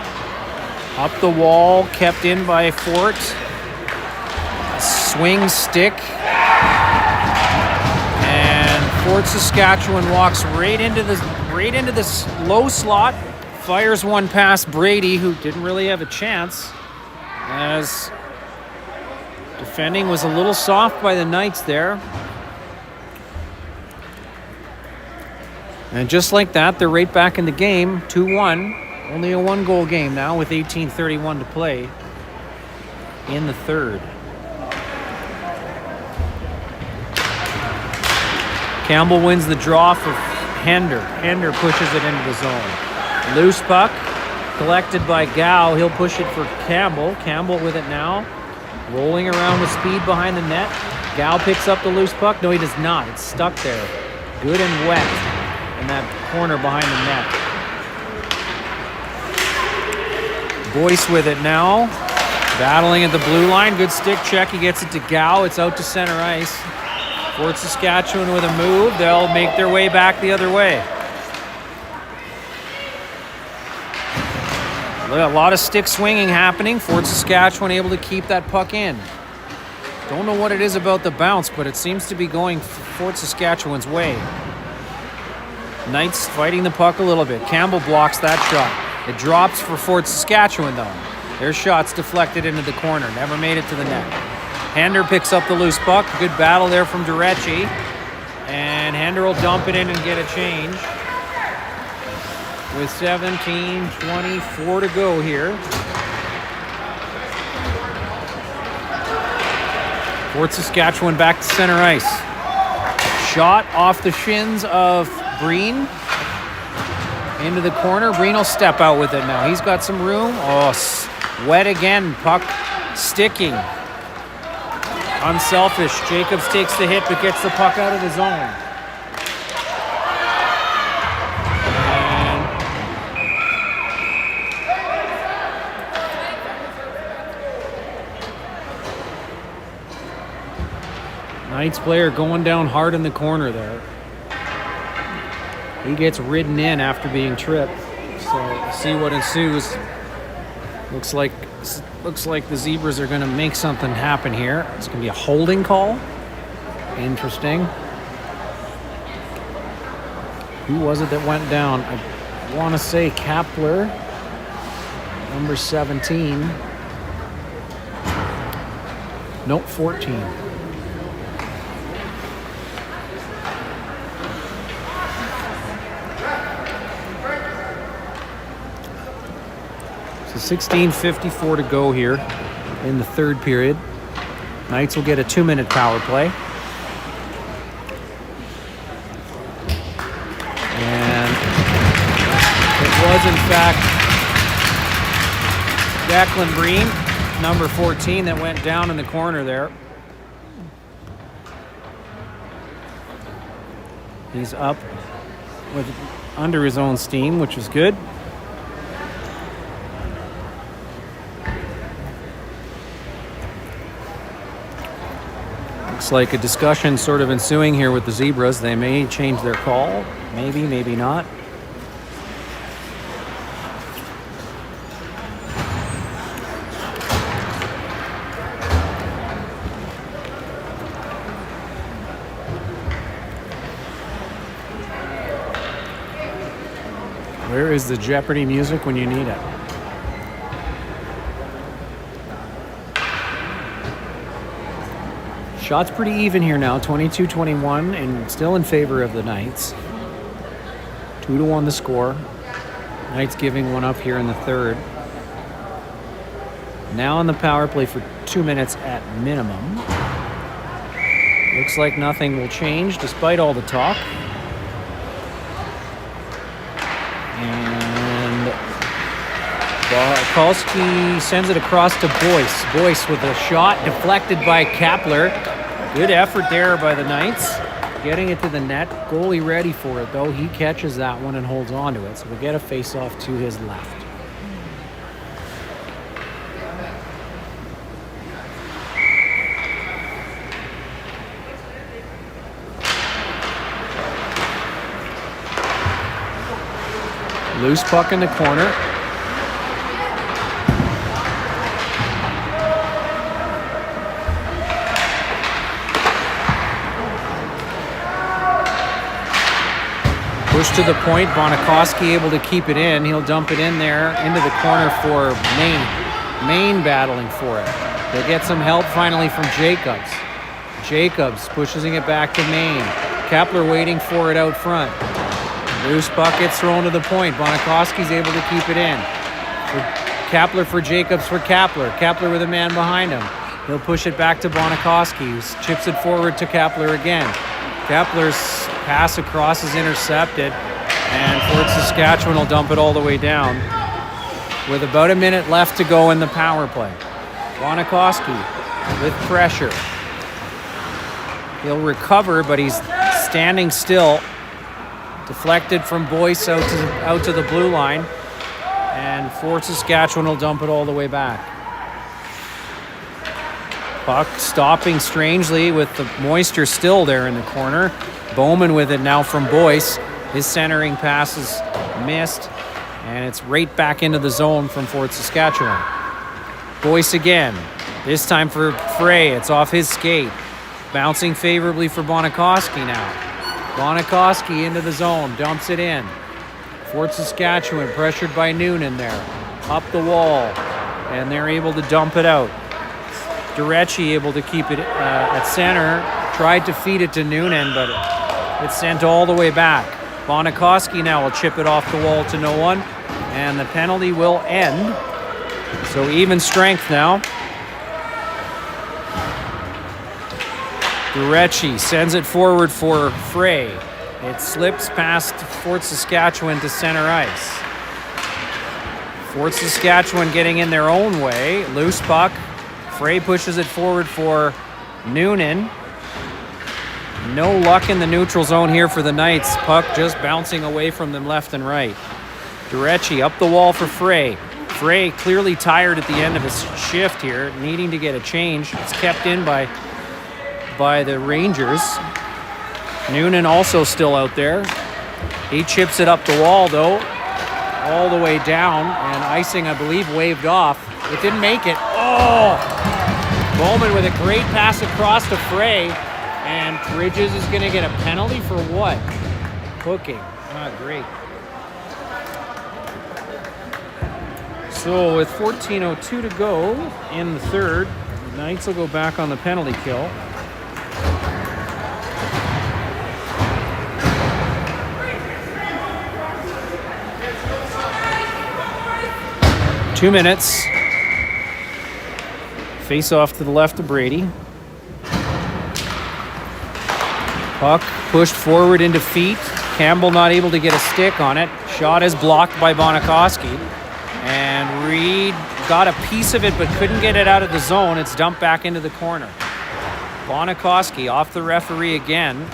Up the wall, kept in by Fort. A swing stick. And Fort Saskatchewan walks right into this low slot. Fires one past Brady, who didn't really have a chance, as defending was a little soft by the Knights there. And just like that, they're right back in the game, 2-1. Only a one-goal game now with 18:31 to play in the third. Campbell wins the draw for Hender. Hender pushes it into the zone. Loose puck, collected by Gow. He'll push it for Campbell. Campbell with it now. Rolling around with speed behind the net. Gow picks up the loose puck. No, he does not. It's stuck there. Good and wet in that corner behind the net. Boyce with it now. Battling at the blue line. Good stick check. He gets it to Gow. It's out to center ice. Fort Saskatchewan with a move. They'll make their way back the other way. A lot of stick swinging happening. Fort Saskatchewan able to keep that puck in. Don't know what it is about the bounce, but it seems to be going Fort Saskatchewan's way. Knights fighting the puck a little bit. Campbell blocks that shot. It drops for Fort Saskatchewan, though. Their shot's deflected into the corner. Never made it to the net. Hender picks up the loose puck. Good battle there from Durecci. And Hender will dump it in and get a change. With 17:24 to go here. Fort Saskatchewan back to center ice. Shot off the shins of Breen. Into the corner. Breen will step out with it now. He's got some room. Oh, wet again. Puck sticking. Unselfish. Jacobs takes the hit but gets the puck out of the zone. Knights player going down hard in the corner there. He gets ridden in after being tripped. So see what ensues. Looks like the Zebras are going to make something happen here. It's going to be a holding call. Interesting. Who was it that went down? I want to say Kapler, number 17. Nope, 14. So 16:54 to go here in the third period. Knights will get a 2-minute power play. And it was, in fact, Declan Breen, number 14, that went down in the corner there. He's up with under his own steam, which is good. Looks like a discussion sort of ensuing here with the Zebras. They may change their call. Maybe, maybe not. Where is the Jeopardy music when you need it? Shots pretty even here now, 22-21, and still in favor of the Knights. 2-1 the score. Knights giving one up here in the third. Now on the power play for 2 minutes at minimum. Looks like nothing will change despite all the talk. And Kalski sends it across to Boyce. Boyce with a shot deflected by Kapler. Good effort there by the Knights. Getting it to the net. Goalie ready for it, though. He catches that one and holds on to it. So we get a face-off to his left. Loose puck in the corner. Push to the point. Bonikoski able to keep it in. He'll dump it in there into the corner for Maine. Maine battling for it. They'll get some help finally from Jacobs. Jacobs pushes it back to Maine. Kapler waiting for it out front. Loose puck gets thrown to the point. Bonikoski's able to keep it in. Kapler for Jacobs for Kapler. Kapler with a man behind him. He'll push it back to Bonikoski, who chips it forward to Kapler again. Kapler's pass across is intercepted, and Fort Saskatchewan will dump it all the way down with about a minute left to go in the power play. Bonikoski with pressure. He'll recover, but he's standing still. Deflected from Boyce out to the blue line, and Fort Saskatchewan will dump it all the way back. Puck stopping strangely with the moisture still there in the corner. Bowman with it now from Boyce. His centering pass is missed, and it's right back into the zone from Fort Saskatchewan. Boyce again, this time for Frey. It's off his skate. Bouncing favorably for Bonikoski now. Bonikoski into the zone, dumps it in. Fort Saskatchewan pressured by Noonan there. Up the wall, and they're able to dump it out. Durecci able to keep it at center. Tried to feed it to Noonan, but it's sent all the way back. Bonikoski now will chip it off the wall to no one, and the penalty will end. So even strength now. Durecci sends it forward for Frey. It slips past Fort Saskatchewan to center ice. Fort Saskatchewan getting in their own way. Loose puck. Frey pushes it forward for Noonan. No luck in the neutral zone here for the Knights. Puck just bouncing away from them left and right. Durecci up the wall for Frey. Frey clearly tired at the end of his shift here, needing to get a change. It's kept in by the Rangers. Noonan also still out there. He chips it up the wall, though, all the way down, and icing, I believe, waved off. It didn't make it. Oh! Bowman with a great pass across to Frey, and Bridges is going to get a penalty for what? Hooking. Ah, great. So with 14:02 to go in the third, Knights will go back on the penalty kill. Two minutes. Face off to the left of Brady. Puck pushed forward into feet. Campbell not able to get a stick on it. Shot is blocked by Bonikoski. And Reed got a piece of it but couldn't get it out of the zone. It's dumped back into the corner. Bonikoski off the referee again.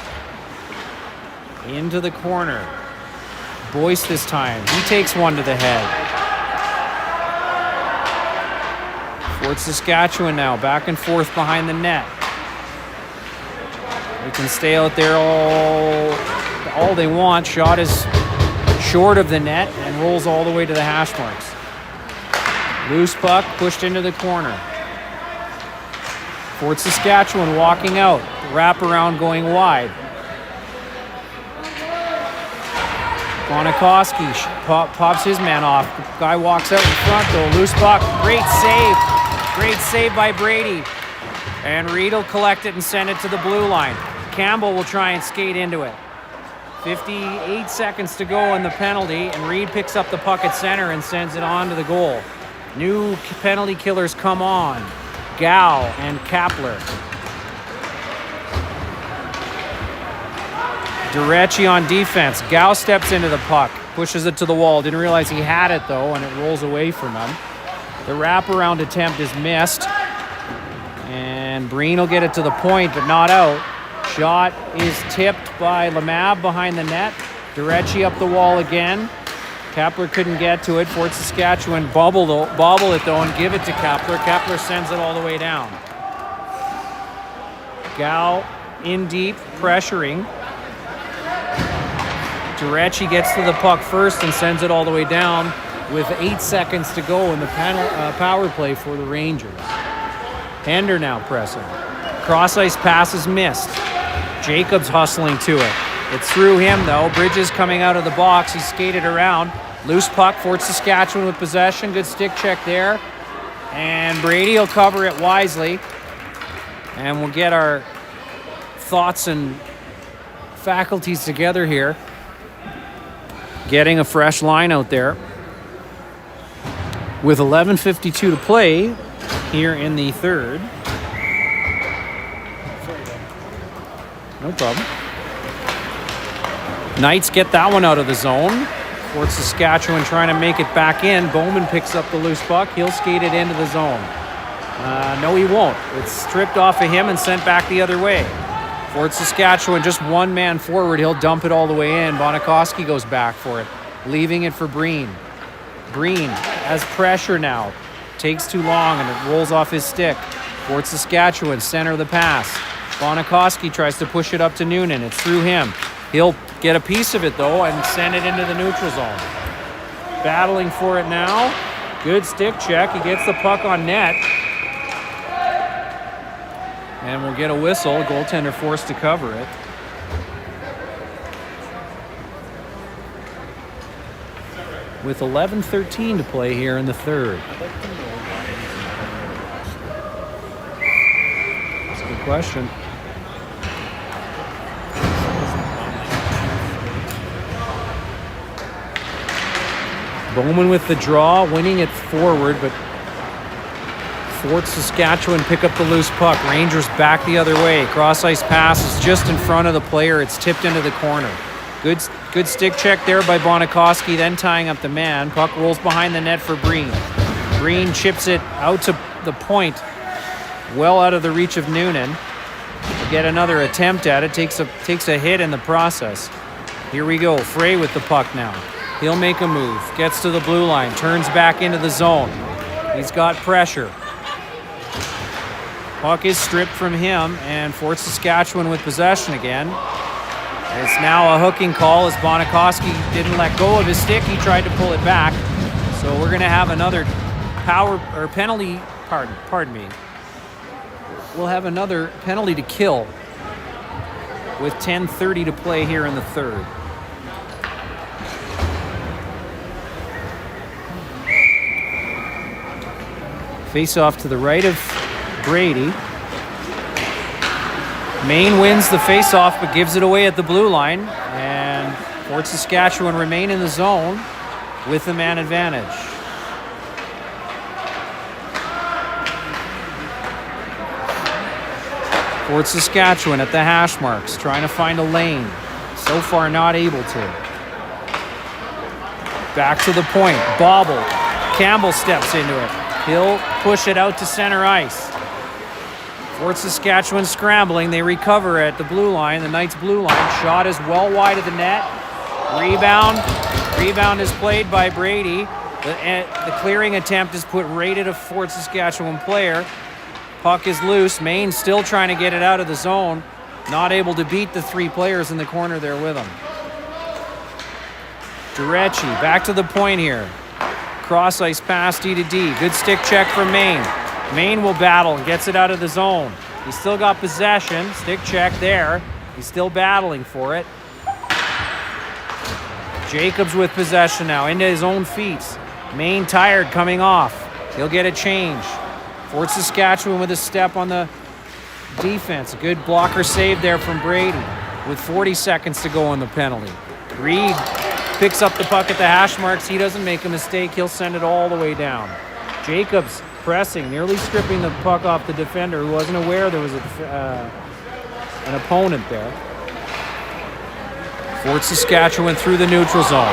Into the corner. Boyce this time. He takes one to the head. Fort Saskatchewan now, back and forth behind the net. They can stay out there all they want. Shot is short of the net and rolls all the way to the hash marks. Loose puck pushed into the corner. Fort Saskatchewan walking out. Wraparound going wide. Bonikoski pops his man off. The guy walks out in front though. Loose puck. Great save. Great save by Brady. And Reed will collect it and send it to the blue line. Campbell will try and skate into it. 58 seconds to go in the penalty, and Reed picks up the puck at center and sends it on to the goal. New penalty killers come on. Gow and Kapler. Durecci on defense. Gow steps into the puck, pushes it to the wall. Didn't realize he had it though, and it rolls away from him. The wraparound attempt is missed. And Breen will get it to the point, but not out. Shot is tipped by Lemab behind the net. Durecci up the wall again. Kapler couldn't get to it. Fort Saskatchewan bobble it though and give it to Kapler. Kapler sends it all the way down. Gow in deep, pressuring. Durecci gets to the puck first and sends it all the way down with 8 seconds to go in the power play for the Rangers. Hender now pressing. Cross-ice pass is missed. Jacobs hustling to it. It's through him, though. Bridges coming out of the box. He skated around. Loose puck. Fort Saskatchewan with possession. Good stick check there. And Brady will cover it wisely. And we'll get our thoughts and faculties together here. Getting a fresh line out there. With 11:52 to play here in the third. No problem. Knights get that one out of the zone. Fort Saskatchewan trying to make it back in. Bowman picks up the loose puck. He'll skate it into the zone. No, he won't. It's stripped off of him and sent back the other way. Fort Saskatchewan, just one man forward. He'll dump it all the way in. Bonikoski goes back for it, leaving it for Breen. Breen has pressure now. Takes too long and it rolls off his stick. Fort Saskatchewan, center of the pass. Bonikoski tries to push it up to Noonan. It's through him. He'll get a piece of it, though, and send it into the neutral zone. Battling for it now. Good stick check. He gets the puck on net. And we'll get a whistle. Goaltender forced to cover it. With 11:13 to play here in the third. That's a good question. Bowman with the draw, winning it forward, but Fort Saskatchewan pick up the loose puck. Rangers back the other way. Cross-ice pass is just in front of the player. It's tipped into the corner. Good stick check there by Bonikoski, then tying up the man. Puck rolls behind the net for Breen. Breen chips it out to the point, well out of the reach of Noonan. We'll get another attempt at it. Takes a hit in the process. Here we go. Frey with the puck now. He'll make a move. Gets to the blue line. Turns back into the zone. He's got pressure. Puck is stripped from him, and Fort Saskatchewan with possession again. It's now a hooking call as Bonikoski didn't let go of his stick. He tried to pull it back. So we're going to have another penalty. Pardon me. We'll have another penalty to kill with 10:30 to play here in the third. Face off to the right of Brady. Maine wins the face-off but gives it away at the blue line. And Fort Saskatchewan remain in the zone with the man advantage. Fort Saskatchewan at the hash marks, trying to find a lane. So far not able to. Back to the point, bobble. Campbell steps into it. He'll push it out to center ice. Fort Saskatchewan scrambling. They recover at the blue line, the Knights' blue line. Shot is well wide of the net. Rebound. Rebound is played by Brady. The clearing attempt is put right at a Fort Saskatchewan player. Puck is loose. Maine still trying to get it out of the zone. Not able to beat the three players in the corner there with him. Durecci back to the point here. Cross ice pass D to D. Good stick check from Maine. Maine will battle and gets it out of the zone. He's still got possession. Stick check there. He's still battling for it. Jacobs with possession now into his own feet. Maine tired coming off. He'll get a change. Fort Saskatchewan with a step on the defense. A good blocker save there from Brady with 40 seconds to go on the penalty. Reed picks up the puck at the hash marks. He doesn't make a mistake. He'll send it all the way down. Jacobs pressing, nearly stripping the puck off the defender who wasn't aware there was an opponent there. Fort Saskatchewan through the neutral zone.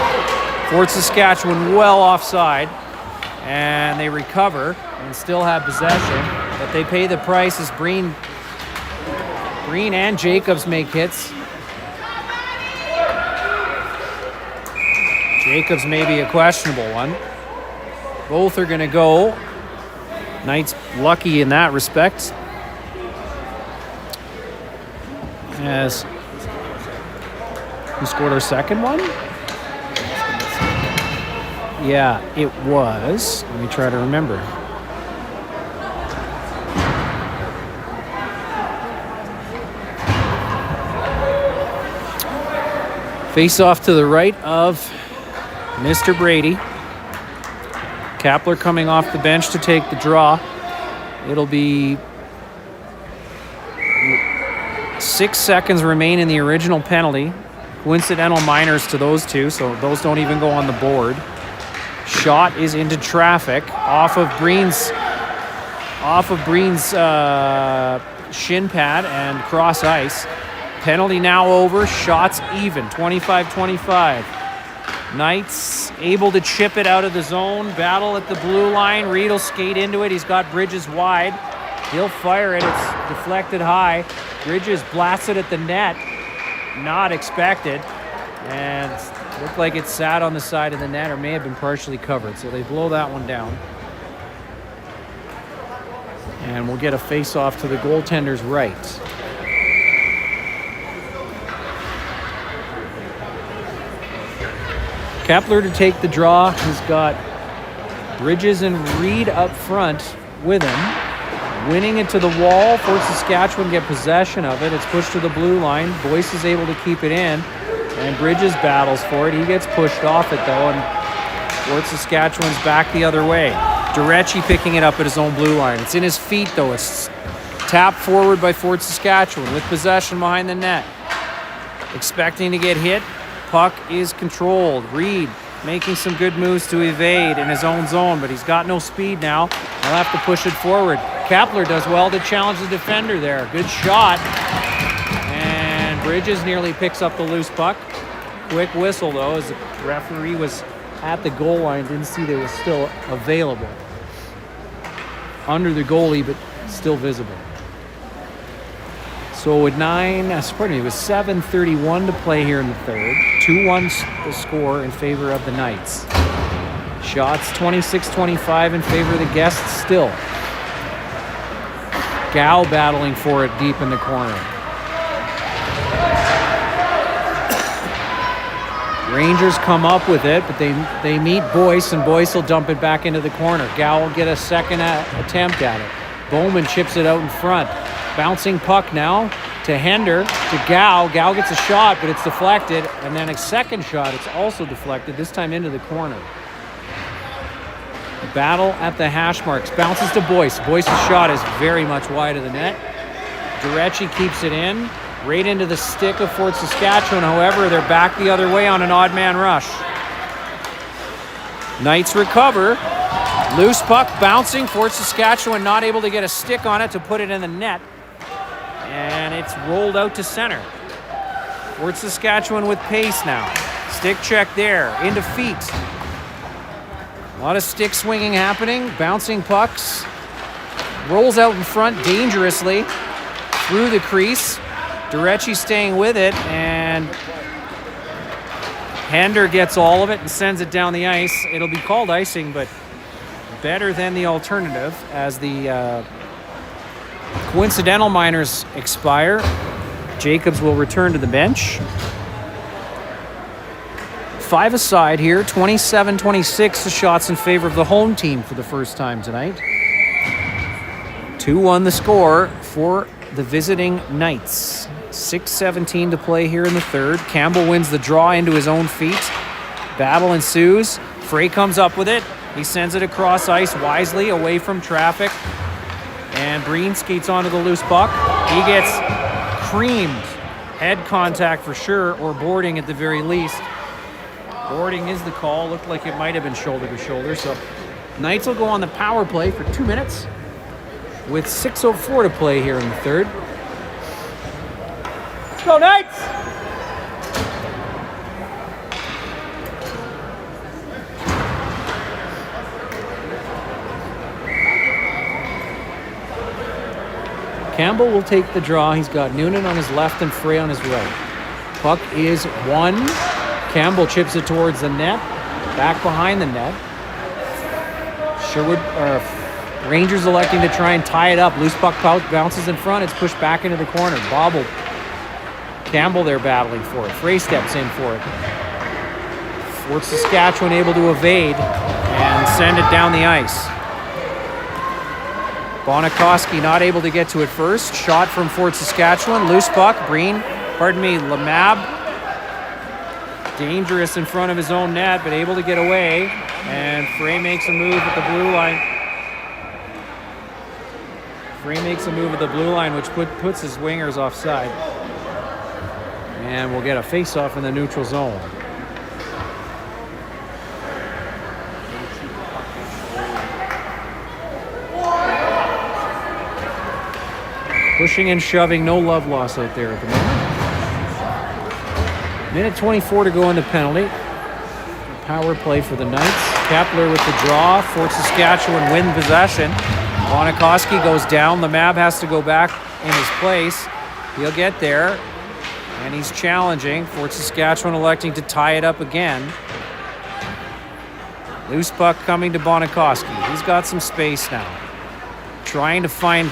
Fort Saskatchewan well offside, and they recover and still have possession, but they pay the price as Breen and Jacobs make hits. Jacobs may be a questionable one. Both are going to go. Knights lucky in that respect. As who scored our second one? Yeah, it was. Let me try to remember. Face off to the right of Mr. Brady. Kapler coming off the bench to take the draw. It'll be 6 seconds remain in the original penalty. Coincidental minors to those two, so those don't even go on the board. Shot is into traffic off of Breen's shin pad and cross ice. Penalty now over. Shots even. 25-25. Knights able to chip it out of the zone. Battle at the blue line. Reed will skate into it. He's got Bridges wide. He'll fire it. It's deflected high. Bridges blasts it at the net. Not expected. And looked like it sat on the side of the net or may have been partially covered. So they blow that one down. And we'll get a face-off to the goaltender's right. Kapler to take the draw. He's got Bridges and Reed up front with him. Winning it to the wall. Fort Saskatchewan get possession of it. It's pushed to the blue line. Boyce is able to keep it in. And Bridges battles for it. He gets pushed off it, though, and Fort Saskatchewan's back the other way. Durecci picking it up at his own blue line. It's in his feet, though. It's tapped forward by Fort Saskatchewan with possession behind the net. Expecting to get hit. Puck is controlled. Reed making some good moves to evade in his own zone, but he's got no speed now. He'll have to push it forward. Kapler does well to challenge the defender there. Good shot. And Bridges nearly picks up the loose puck. Quick whistle, though, as the referee was at the goal line. Didn't see that it was still available. Under the goalie, but still visible. So with 7:31 to play here in the third. 2-1 the score in favor of the Knights. Shots 26-25 in favor of the guests still. Gow battling for it deep in the corner. Rangers come up with it, but they meet Boyce, and Boyce will dump it back into the corner. Gow will get a second attempt at it. Bowman chips it out in front. Bouncing puck now to Hender, to Gow. Gow gets a shot, but it's deflected. And then a second shot, it's also deflected, this time into the corner. Battle at the hash marks. Bounces to Boyce. Boyce's shot is very much wide of the net. Durecci keeps it in. Right into the stick of Fort Saskatchewan. However, they're back the other way on an odd man rush. Knights recover. Loose puck bouncing. Fort Saskatchewan not able to get a stick on it to put it in the net. And it's rolled out to center. Fort Saskatchewan with pace now. Stick check there. Into feet. A lot of stick swinging happening. Bouncing pucks. Rolls out in front dangerously. Through the crease. Durecci staying with it. And Hender gets all of it and sends it down the ice. It'll be called icing, but better than the alternative as the coincidental minors expire. Jacobs will return to the bench. 5 aside here, 27-26 the shots in favor of the home team for the first time tonight. 2-1 the score for the visiting Knights. 6:17 to play here in the third. Campbell wins the draw into his own feet. Battle ensues. Frey comes up with it. He sends it across ice wisely away from traffic. And Breen skates onto the loose puck. He gets creamed. Head contact for sure, or boarding at the very least. Boarding is the call. Looked like it might have been shoulder to shoulder. So Knights will go on the power play for 2 minutes with 6:04 to play here in the third. Let's go Knights! Campbell will take the draw. He's got Noonan on his left and Frey on his right. Puck is won. Campbell chips it towards the net. Back behind the net. Rangers electing to try and tie it up. Loose puck bounces in front. It's pushed back into the corner. Bobbled. Campbell there battling for it. Frey steps in for it. Fort Saskatchewan able to evade and send it down the ice. Bonikoski not able to get to it first. Shot from Fort Saskatchewan. Loose puck. Lemab. Dangerous in front of his own net, but able to get away. And Frey makes a move at the blue line. Which puts his wingers offside. And we'll get a face-off in the neutral zone. Pushing and shoving, no love loss out there at the moment. Minute 24 to go in the penalty. Power play for the Knights. Kepler with the draw. Fort Saskatchewan win possession. Bonikoski goes down. Lemab has to go back in his place. He'll get there. And he's challenging. Fort Saskatchewan electing to tie it up again. Loose puck coming to Bonikoski. He's got some space now. Trying to find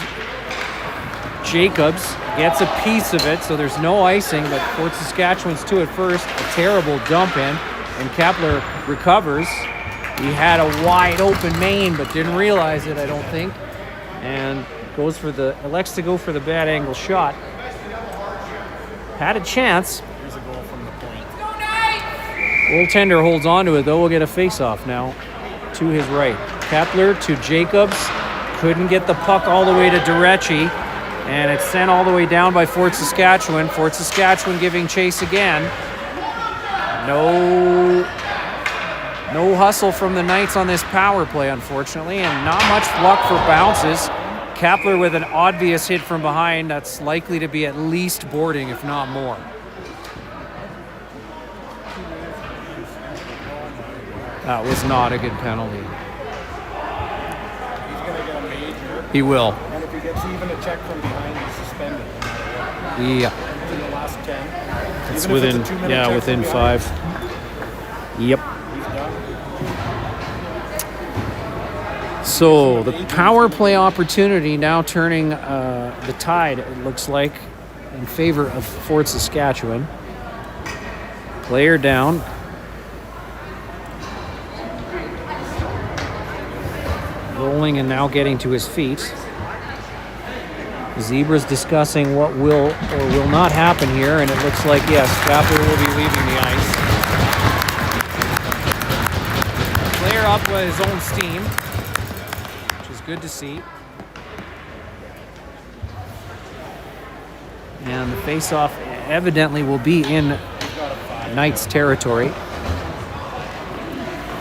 Jacobs. Gets a piece of it, so there's no icing, but Fort Saskatchewan's to it first. A terrible dump in, and Kepler recovers. He had a wide open main, but didn't realize it, I don't think. And elects to go for the bad angle shot. Had a chance. Here's a goal from the point. Goaltender holds on to it, though. We'll get a face-off now to his right. Kepler to Jacobs. Couldn't get the puck all the way to Durecci. And it's sent all the way down by Fort Saskatchewan. Fort Saskatchewan giving chase again. No hustle from the Knights on this power play, unfortunately, and not much luck for bounces. Kepler with an obvious hit from behind that's likely to be at least boarding, if not more. That was not a good penalty. He's going to get a major. He will. And if he gets even a check from behind, he's suspended. Yeah. In the last 10. It's Even if within, it's a 2-minute check within from 5. Yep. He's done. So the power play opportunity now turning the tide, it looks like, in favor of Fort Saskatchewan. Player down. Rolling and now getting to his feet. Zebra's discussing what will or will not happen here, and it looks like, yes, Kepler will be leaving the ice. Player up with his own steam. good to see. And the face-off evidently will be in Knights territory.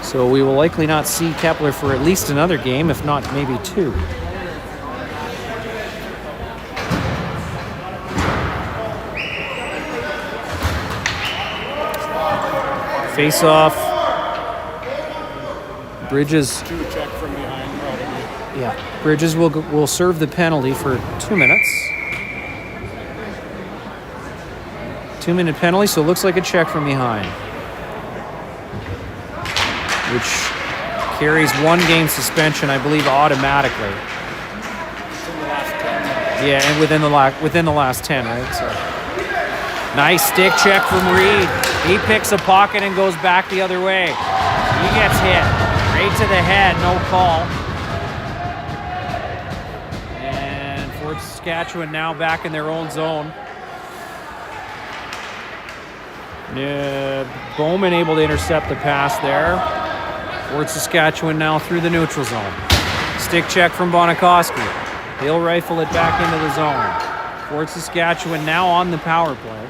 So we will likely not see Kepler for at least another game, if not maybe two. Face-off. Bridges. Two check from behind, probably. Yeah, Bridges will serve the penalty for 2 minutes. 2-minute penalty, so it looks like a check from behind, which carries 1 game suspension, I believe, automatically. Yeah, and within the last 10, right? So nice stick check from Reed. He picks a pocket and goes back the other way. He gets hit right to the head, no call. And Fort Saskatchewan now back in their own zone. Bowman able to intercept the pass there. Fort Saskatchewan now through the neutral zone. Stick check from Bonikoski. He'll rifle it back into the zone. Fort Saskatchewan now on the power play.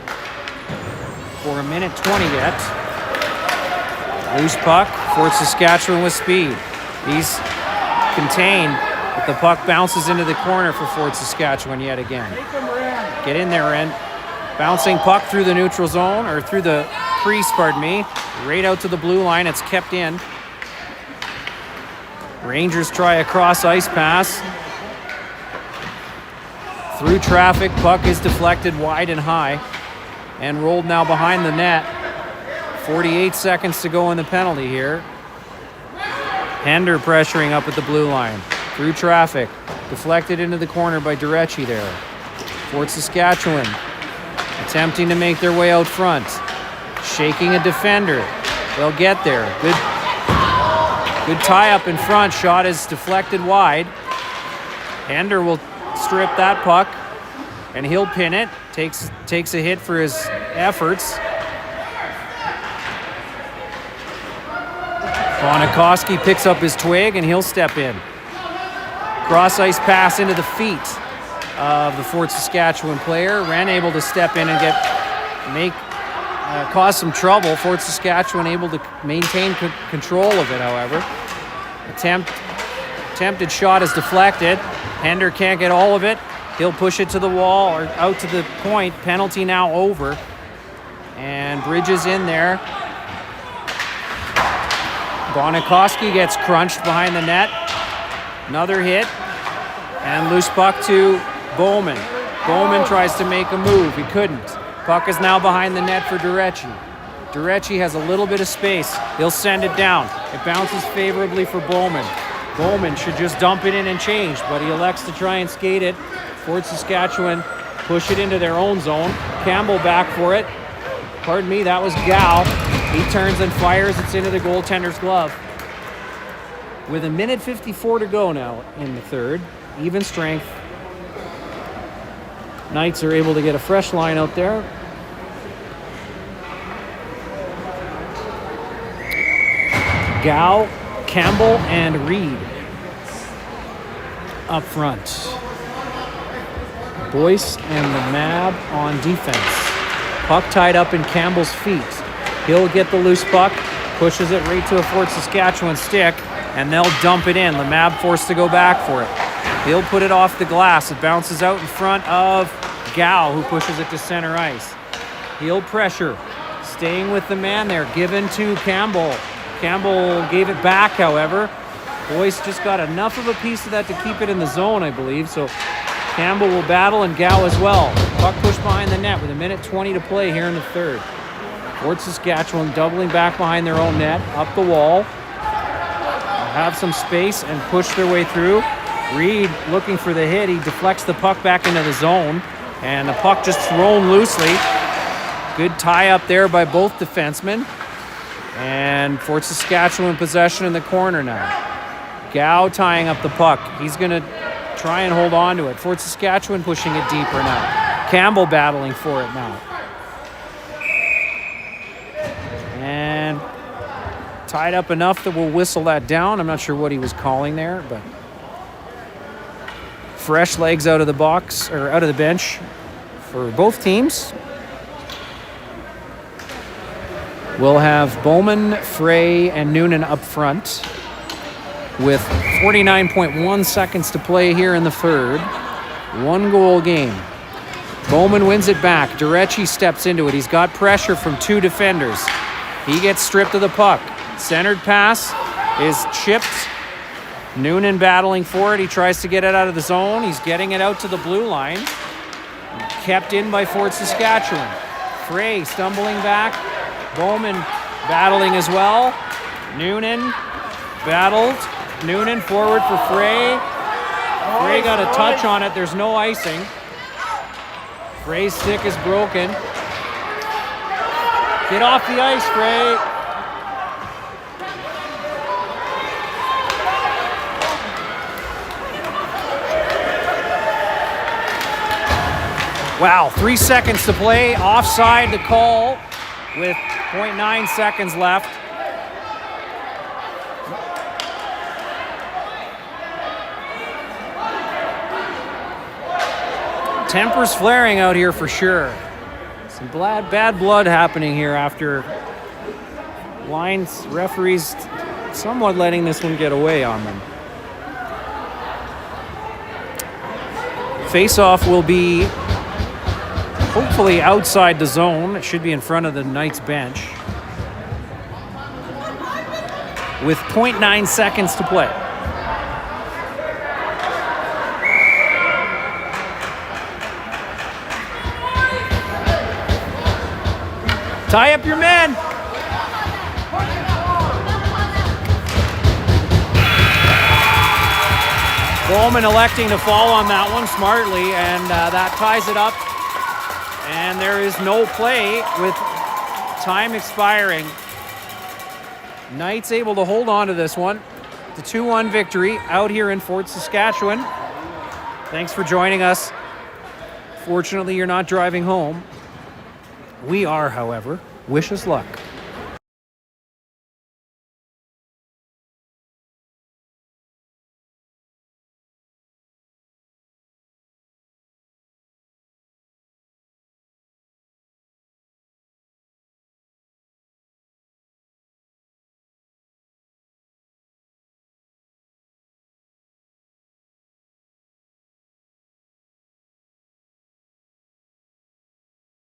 For 1:20 yet. Loose puck. Fort Saskatchewan with speed. He's contained, but the puck bounces into the corner for Fort Saskatchewan yet again. Get in there, Ren. Bouncing puck through the neutral zone, or through the crease, pardon me. Right out to the blue line. It's kept in. Rangers try a cross ice pass. Through traffic, puck is deflected wide and high and rolled now behind the net. 48 seconds to go in the penalty here. Hender pressuring up at the blue line. Through traffic, deflected into the corner by Durecci there. Fort Saskatchewan attempting to make their way out front. Shaking a defender. They'll get there. Good tie up in front. Shot is deflected wide. Hender will strip that puck, and he'll pin it. Takes a hit for his efforts. Bonikoski picks up his twig, and he'll step in. Cross ice pass into the feet of the Fort Saskatchewan player. Ran able to step in and cause some trouble. Fort Saskatchewan able to maintain control of it, however. Attempted shot is deflected. Hender can't get all of it. He'll push it to the wall or out to the point. Penalty now over. And Bridges in there. Bonikoski gets crunched behind the net. Another hit. And loose puck to Bowman. Bowman tries to make a move. He couldn't. Puck is now behind the net for Durecci. Durecci has a little bit of space. He'll send it down. It bounces favorably for Bowman. Bowman should just dump it in and change, but he elects to try and skate it. Fort Saskatchewan push it into their own zone. Campbell back for it. Pardon me, that was Gow. He turns and fires. It's into the goaltender's glove. With 1:54 to go now in the third. Even strength. Knights are able to get a fresh line out there. Gow, Campbell, and Reed up front. Boyce and the Mab on defense. Puck tied up in Campbell's feet. He'll get the loose puck, pushes it right to a Fort Saskatchewan stick, and they'll dump it in. The Mab forced to go back for it. He'll put it off the glass. It bounces out in front of Gow, who pushes it to center ice. He'll pressure, staying with the man there, given to Campbell. Campbell gave it back, however. Boyce just got enough of a piece of that to keep it in the zone, I believe. So Campbell will battle, and Gow as well. Puck pushed behind the net with 1:20 to play here in the third. Fort Saskatchewan doubling back behind their own net, up the wall. Have some space and push their way through. Reed looking for the hit. He deflects the puck back into the zone, and the puck just thrown loosely. Good tie up there by both defensemen. And Fort Saskatchewan possession in the corner now. Gow tying up the puck. He's going to try and hold on to it. Fort Saskatchewan pushing it deeper now. Campbell battling for it now. And tied up enough that we'll whistle that down. I'm not sure what he was calling there, but Fresh legs out of the box, or out of the bench for both teams. We'll have Bowman, Frey, and Noonan up front with 49.1 seconds to play here in the third. 1-goal game. Bowman wins it back. Durecci steps into it. He's got pressure from 2 defenders. He gets stripped of the puck. Centered pass is chipped. Noonan battling for it. He tries to get it out of the zone. He's getting it out to the blue line. Kept in by Fort Saskatchewan. Frey stumbling back. Bowman battling as well. Noonan battled. Noonan forward for Frey. Frey got a touch on it. There's no icing. Frey's stick is broken. Get off the ice, Frey. Wow, 3 seconds to play. Offside the call with 0.9 seconds left. Tempers flaring out here for sure. Some bad blood happening here after referees somewhat letting this one get away on them. Face-off will be hopefully outside the zone. It should be in front of the Knights bench. With 0.9 seconds to play. Tie up your men. Bowman electing to fall on that one smartly, and that ties it up. And there is no play with time expiring. Knights able to hold on to this one. The 2-1 victory out here in Fort Saskatchewan. Thanks for joining us. Fortunately, you're not driving home. We are, however. Wish us luck.